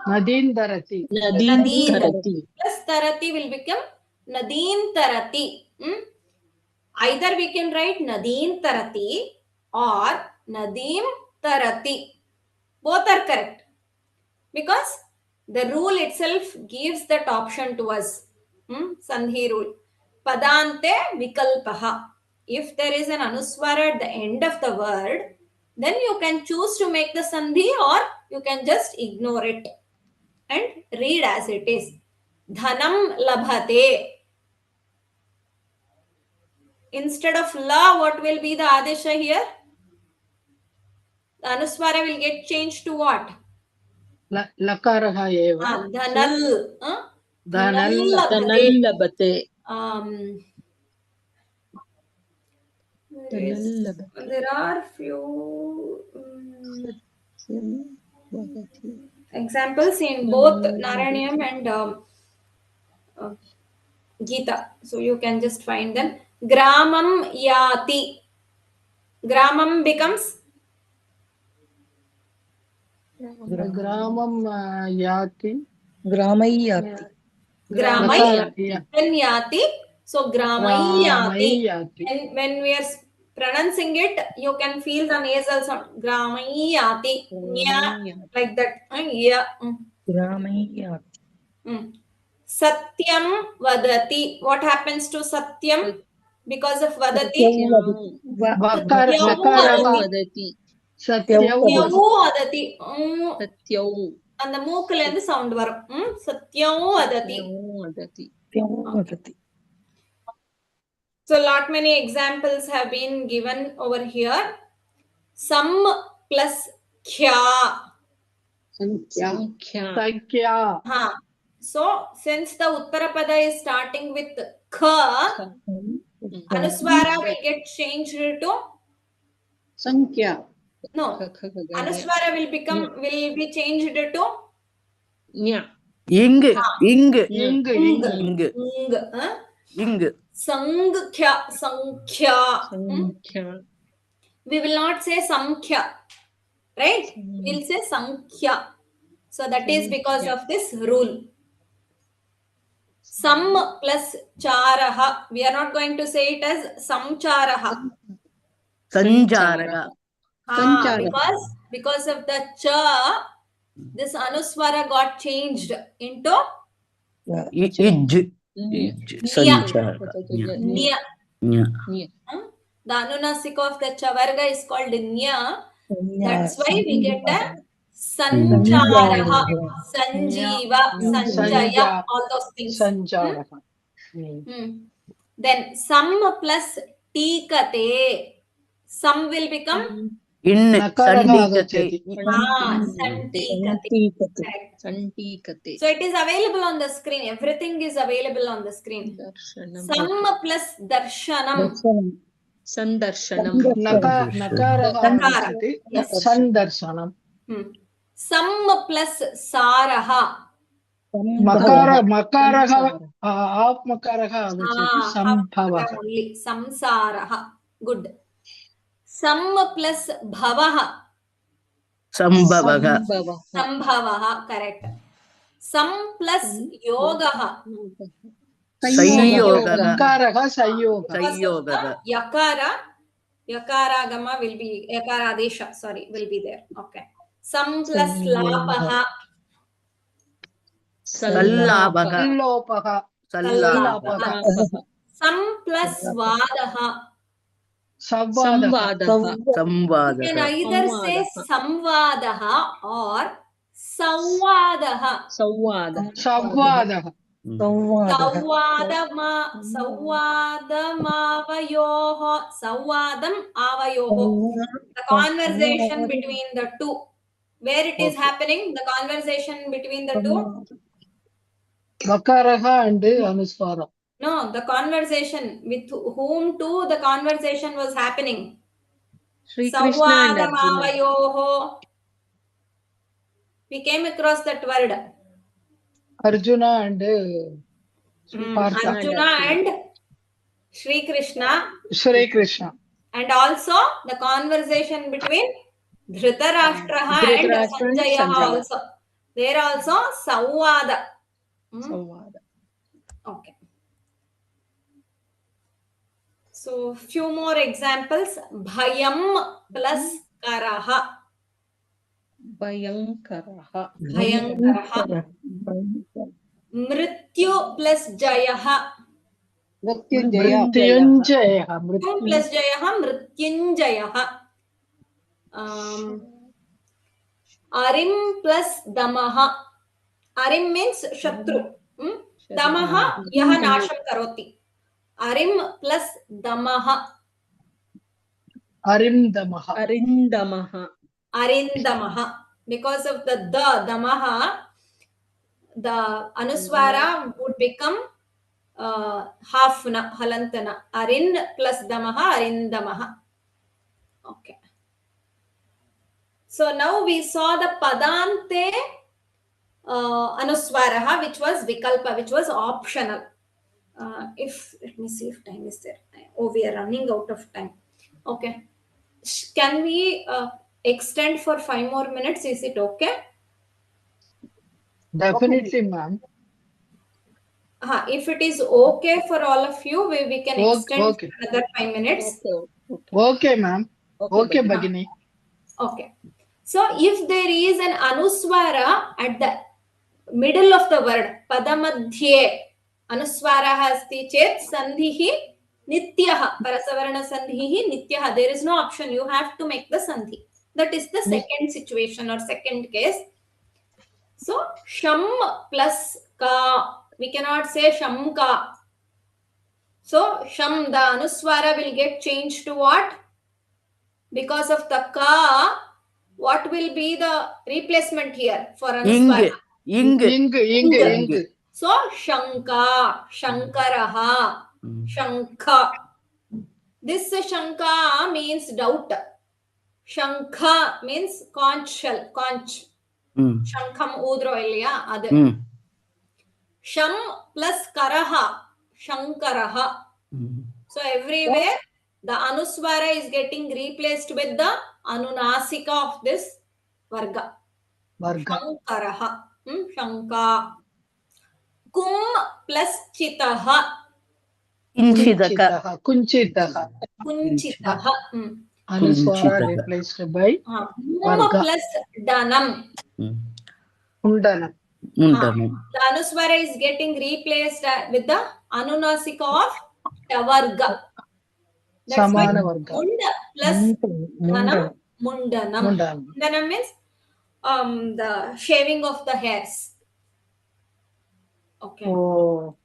Nadindarati. Nadin plus tarati will become Nadin tarati. Either we can write Nadin tarati or Nadim tarati. Both are correct. Because the rule itself gives that option to us. Sandhi rule. Padante vikalpaha. If there is an anuswara at the end of the word, then you can choose to make the sandhi or you can just ignore it and read as it is. Dhanam labhate. Instead of la, what will be the adesha here? The anuswara will get changed to what? Lakaraha eva. Dhanal. Dhanal labhate. There are few examples in both Narayanyam and Gita. So you can just find them. Gramam yati. Gramam becomes Gramam yati. Gramai then yati. So Gramai yati. And when we are pronouncing it, you can feel the nasal sound. Gramai yati. Nya, like that. Yeah. Satyam vadati. What happens to Satyam because of vadati? Satyavu vadati. And the mookul sound varum. Satyavu vadati. So lot many examples have been given over here. Sam plus kya. Sankhya. So since the Uttarapada is starting with kha, Anuswara will get changed to Sankhya. no. Anuswara will be changed to Ing. Sankhya. We will not say Samkhya, right? We'll say Sankhya. So that is because of this rule. Sam plus charaha. We are not going to say it as samcharaha. Sanjaraga. Because of the cha, this Anuswara got changed into Ij. Sanjaraga. Nya. The Anunasika of the Chavarga is called Nya. That's why we get the Sancharaha, Sanjiva, Sanjaya, all those things. Then Sam plus Tikate. Sam will become Santikate. Santikate. So it is available on the screen. Everything is available on the screen. Sam plus Darshanam. Sandarshanam. Sandarshanam. Sam plus Saraha. Makaraha. Half makaraha. Only Samsaraha. Good. Sam plus Bhavaha. Sambhavaha. Correct. Sam plus Yogaha. Yakaragama will be Yakaradesha, will be there. Okay. Sam plus Lapaha. Sallabaha. Sam plus Vadaha. Samvadaha. You can either say Samvadaha or Sawadaha. Sawadam avayoho. The conversation between the two. Where it is happening, the conversation between the two? Makaraha and Anuswara. No, the conversation with whom to the conversation was happening. Sri Krishna and Arjuna. Sawadamavayoho. We came across that word. Arjuna and Arjuna and Sri Krishna. And also the conversation between Dhritarashtraha and Sanjaya also. There also Sawada. Okay. So few more examples. Bhayam plus Karaha. Bhayankaraha. Mrityu plus Jayaha. Mrityunjayaha. Mrityu plus Jayaha. Mrityunjayaha. Arim plus Damaha. Arim means Shatru. Damaha yaha nasham karoti. Arim plus Damaha. Arindamaha. Because of the Damaha, the Anuswara would become halfna, halantana. Arin plus damaha, arindamaha. Okay. So now we saw the padante anuswaraha, which was vikalpa, which was optional. Let me see if time is there. Oh, we are running out of time. Okay. Can we extend for 5 more minutes? Is it okay? Definitely, ma'am. If it is okay for all of you, we can extend Okay. for another 5 minutes. Okay, ma'am. Okay, Bhagini. Okay. So if there is an anuswara at the middle of the word, padamadhye, anuswara asti chet sandhihi nityaha, parasavarna sandhihi nityaha. There is no option. You have to make the sandhi. That is the second situation or second case. So sham plus ka, we cannot say shamka. So sham, the anuswara will get changed to what? Because of the ka, what will be the replacement here for anuswara? Ing. So shanka, shankaraha, shanka. This shanka means doubt. Shankha means conch shell, conch. Shankham udro illiya, adu. Sham plus karaha, shankaraha. So everywhere the anuswara is getting replaced with the anunasika of this varga. Shankaraha, shanka. Kum plus chitaha. Kunchitaha. Kunchitaha. Anuswara replaced by Mum plus danam. Undanam. The anuswara is getting replaced with the anunasika of tavarga. That's why munda plus danam, mundanam. Mundanam means the shaving of the hairs. Okay. Oh.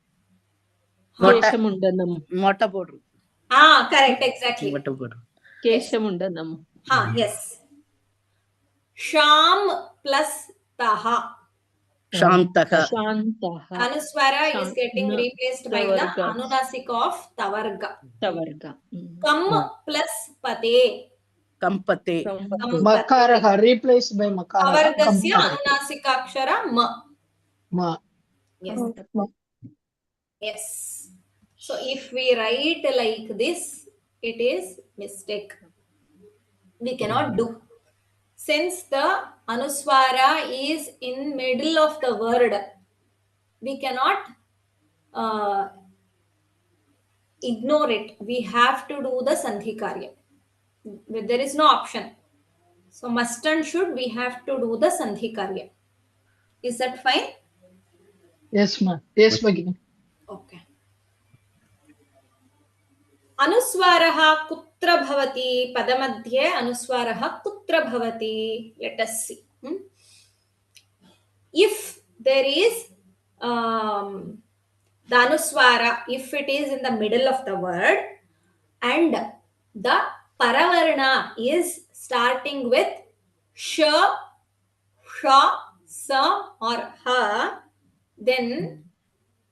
Keshamundanam. Mota powder. Correct, exactly. Mota powder. Keshamundanam. Yes. Sham plus taha. Shantaha. Anuswara is getting replaced by the anunasika of tavarga. Kam plus pate. Kampate. Makaraha replaced by makaraha. Tavargasya anunasika akshara ma. Yes. Yes. So if we write like this, it is mistake. We cannot do. Since the anuswara is in middle of the word, we cannot ignore it. We have to do the sandhi karya. There is no option. So must and should, we have to do the sandhi karya. Is that fine? Yes, ma'am. Yes, Bhagini. Okay. Anuswaraha kutra bhavati, padamadhye anuswaraha kutra bhavati. Let us see. If there is the anuswara, if it is in the middle of the word and the paravarna is starting with sh, sha, sa or ha, then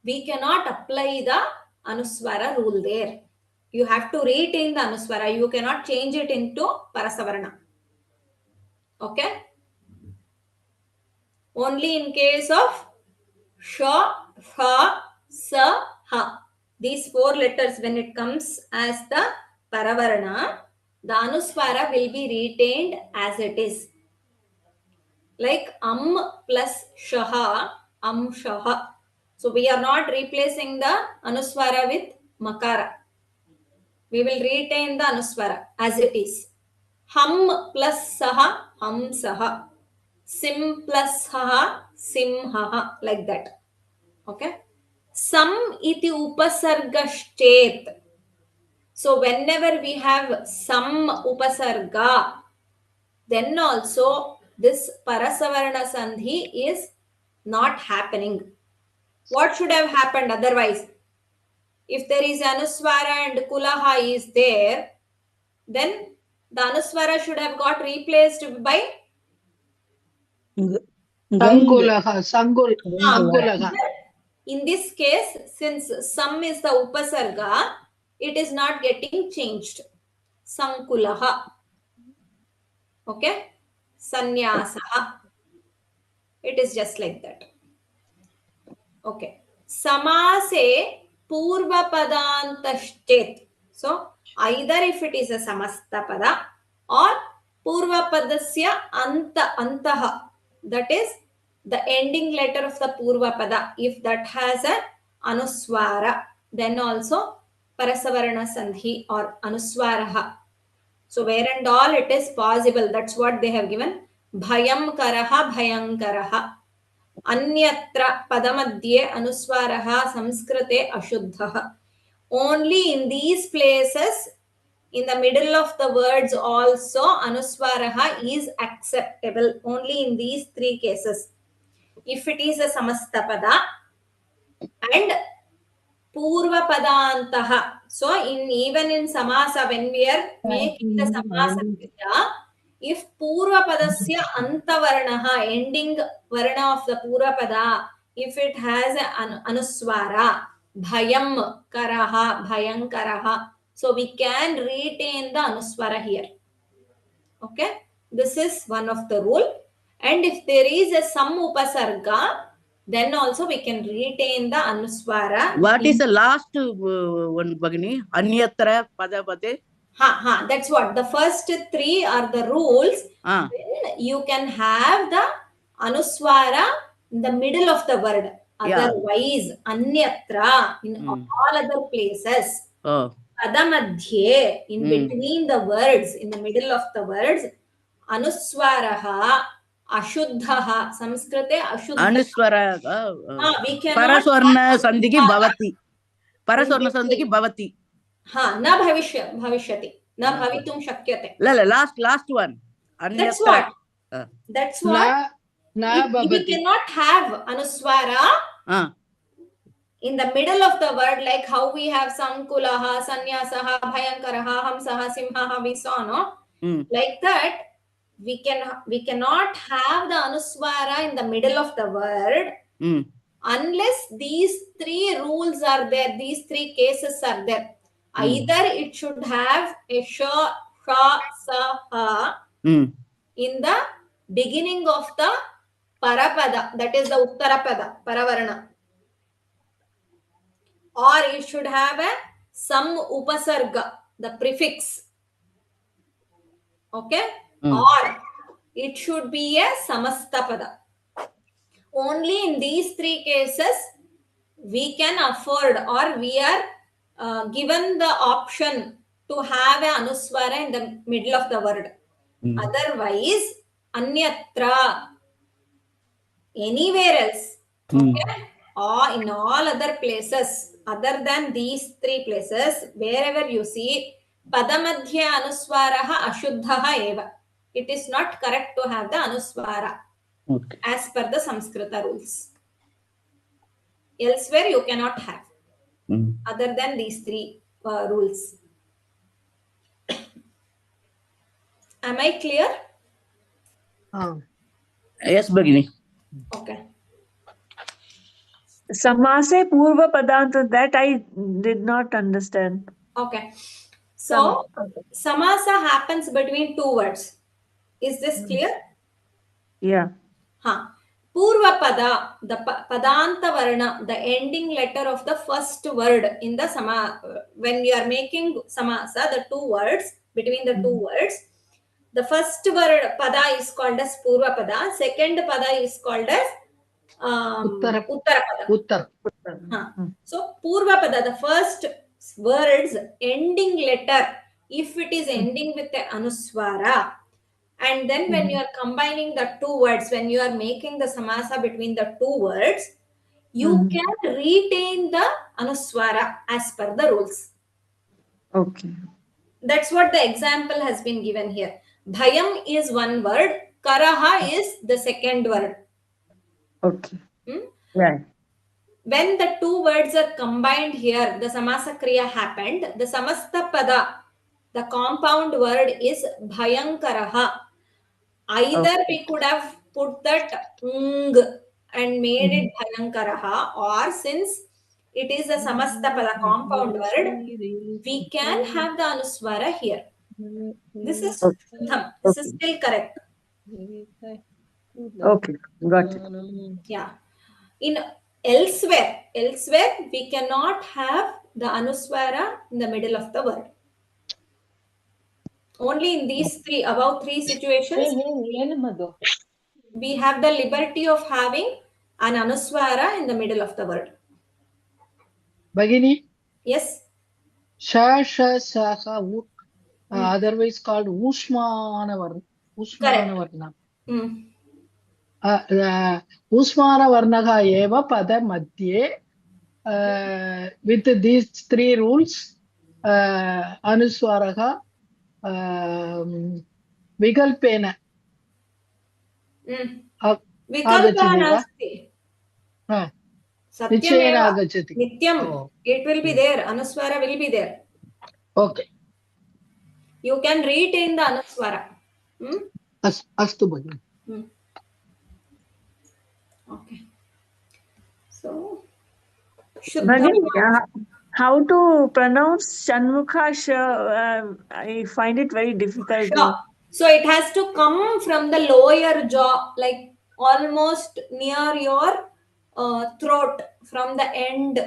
we cannot apply the anuswara rule there. You have to retain the anuswara. You cannot change it into parasavarna. Okay? Only in case of sha, ha, sa, ha. These 4 letters, when it comes as the paravarna, the anuswara will be retained as it is. Like plus shaha, shaha. So we are not replacing the anuswara with makara. We will retain the anuswara as it is. Ham plus saha, saha. Sim plus haha, simhaha, like that. Okay. Sam iti upasargashchet. So whenever we have some upasarga, then also this Parasavarna Sandhi is not happening. What should have happened otherwise? If there is Anuswara and Kulaha is there, then the Anuswara should have got replaced by Sangulaha. In this case, since sam is the upasarga, it is not getting changed. Sankulaha. Okay? Sanyasaha. It is just like that. Okay. Samase purvapadantashchet. So, either if it is a samastapada or purvapadasya antaha. That is the ending letter of the purvapada. If that has a anuswara, then also Parasavarna Sandhi or anuswaraha. So, where and all it is possible. That's what they have given. Bhayam karaha bhayankaraha. Anyatra padamadhye anuswaraha samskrute ashuddhaha. Only in these places, in the middle of the words also, anuswaraha is acceptable. Only in these three cases. If it is a samastapada and purva padantaha. So, even in samasa, when we are making the samasa kriya, if purva padasya antavarnaha, ending varna of the purva pada, if it has an anuswara, bhayam karaha, bhayankaraha, so we can retain the anuswara here. Okay, this is one of the rule. And if there is a sam upasarga, then also we can retain the anuswara. What is the last one, Bhagini? Anyatra padapate? That's what. The first three are the rules. Then you can have the anuswara in the middle of the word. Otherwise, anyatra, in all other places. Padamadhye, in between the words, in the middle of the words, anuswaraha, ashuddhaha, Samskrute ashuddhaha. Anuswara. We cannot. Parasavarna Sandhiki bhavati. Parasavarna Sandhiki bhavati. Na bhavishyati. Na bhavitum shakyate. Last one. That's what. That's what. We cannot have anuswara in the middle of the word, like how we have sankulaha, sanyasaha, bhayankaraha, hamsaha, simhaha, we saw, no? Like that, we cannot have the anuswara in the middle of the word unless these three rules are there, these three cases are there. Either it should have a sha, sa, ha in the beginning of the parapada, that is the uttarapada, paravarna. Or it should have a sam upasarga, the prefix. Okay? Or it should be a samastapada. Only in these three cases we can afford, or we are given the option to have an anuswara in the middle of the word. Otherwise, anyatra, anywhere else, okay, or in all other places other than these three places, wherever you see padamadhya anuswaraha ashuddhaha eva, it is not correct to have the anuswara as per the Samskrita rules. Elsewhere you cannot have other than these three rules. Am I clear? Yes, Bhagini. Okay. Samase purva padanta, that I did not understand. Okay. So, samasa happens between two words. Is this clear? Yeah. Purva pada, the padanta varna, the ending letter of the first word in the when you are making samasa, the two words, between the two words, the first word pada is called as purva pada, second pada is called as uttara pada. So, purva pada, the first words ending letter, if it is ending with the anuswara, and then when you are combining the two words, when you are making the samasa between the two words, you can retain the anuswara as per the rules. Okay. That's what the example has been given here. Bhayam is one word, karaha is the second word. Okay. Right. When the two words are combined here, the samasa kriya happened. The samasta pada, the compound word is bhayankaraha. Either we could have put that ung and made it Bhayankaraha, or since it is a Samastapada compound word, we can have the Anuswara here. This is Shuddham. This is still correct. Okay, got it. Yeah. In elsewhere we cannot have the Anuswara in the middle of the word. Only in these above three situations, we have the liberty of having an Anuswara in the middle of the word. Bhagini, Yes. Sha, Saha, otherwise called Ushmanavarna. Ushmanavarna. Ushmanavarnaha eva pada madhye. With these three rules, Anuswaraha, Vikalpena. Vikalpa nasti. Satyameva. Nityam. It will be there. Anuswara will be there. Okay. You can retain the Anuswara. Astu Bhagini. Okay. So, Bhagini, how to pronounce Shanmukha? I find it very difficult. So it has to come from the lower jaw, like almost near your throat, from the end.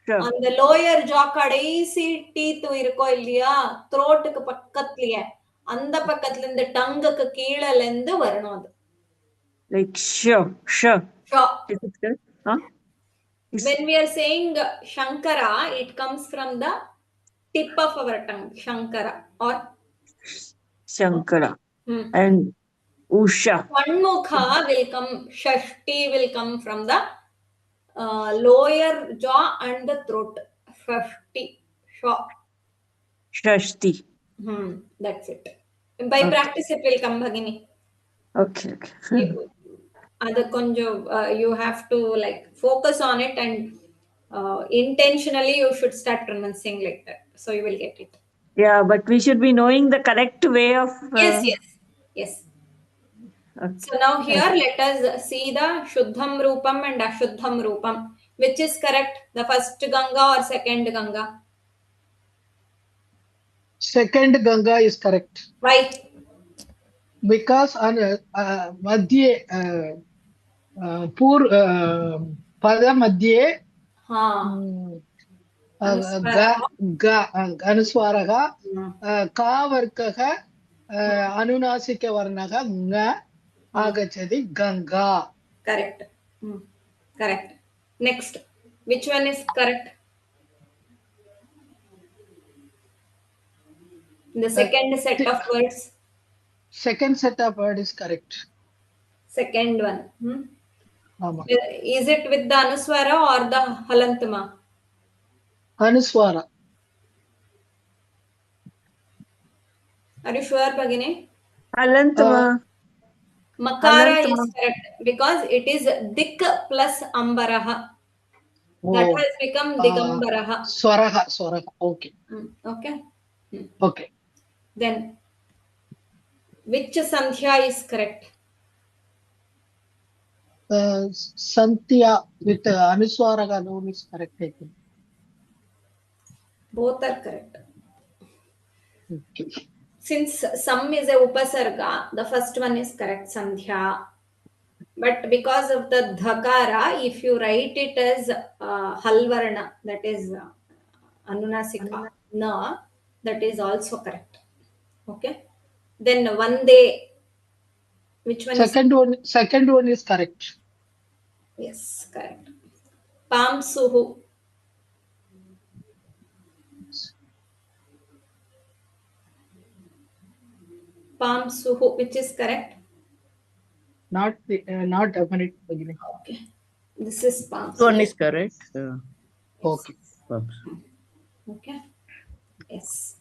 Sure. On the lower jaw கடைசி teeth இருக்கோ இல்லையா, throatக்கு பக்கத்துலயே, அந்த பக்கத்துல இந்த டங்குக்கு கீழல இருந்து வரணும் அது. Like sure. Is it correct? Huh? When we are saying Shankara, it comes from the tip of our tongue, Shankara or Shankara. And Usha. Shanmukha will come, Shashti will come from the lower jaw and the throat. Shashti. Shashti. That's it. By practice it will come, Bhagini. Okay. You have to like focus on it, and intentionally you should start pronouncing like that. So you will get it. Yeah, but we should be knowing the correct way of... Yes. Okay. So now here let us see the Shuddham Rupam and Ashuddham Rupam. Which is correct? The first Ganga or second Ganga? Second Ganga is correct. Why? Because on Madhye, Pada Madhye, Anuswaraha, Ka Varkaha, Anunasika Varnaha, Nga, Agachadi, Ganga. Correct. Correct. Next. Which one is correct? The second set of words. Second set of word is correct. Second one. Is it with the Anuswara or the Halantama? Anuswara. Are you sure, Bhagini? Halantama. Makara is correct because it is Dik plus Ambaraha. That has become Digambaraha. Swaraha. Okay. Okay. Then, which Sandhya is correct? Sandhya with Anuswaraha noun is correct, I think. Both are correct. Okay. Since Sam is a Upasarga, the first one is correct, Sandhya. But because of the Dhakara, if you write it as Halvarna, that is Anunasika, Na, that is also correct. Okay. Then Vande, which one Second one is correct. Yes, correct. Pamsuhu. Pamsuhu, which is correct? Not definite. Okay. This is Pamsuhu. One is correct. Okay. Okay. Yes.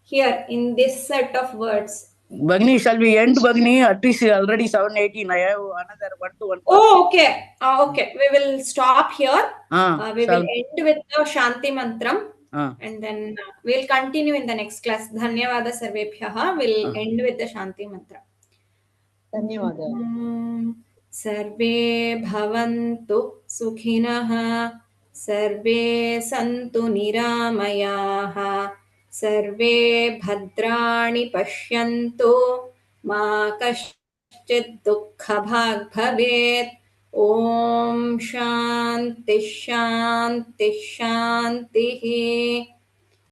Here in this set of words. Bhagini, shall we end, Bhagini? At least already 7:18. I have another 1 to 1. Oh, okay. Okay. We will stop here. We will end with the Shanti Mantram. And then we'll continue in the next class. Dhanyavada Sarvebhyaha. We'll end with the Shanti Mantra. Dhanyavada. सर्वे भवन्तु सुखिनः सर्वे सन्तु निरामयाः सर्वे भद्राणि पश्यन्तु मा कश्चित् दुःखभाग् भवेत् ॐ शान्तिः शान्तिः शान्तिः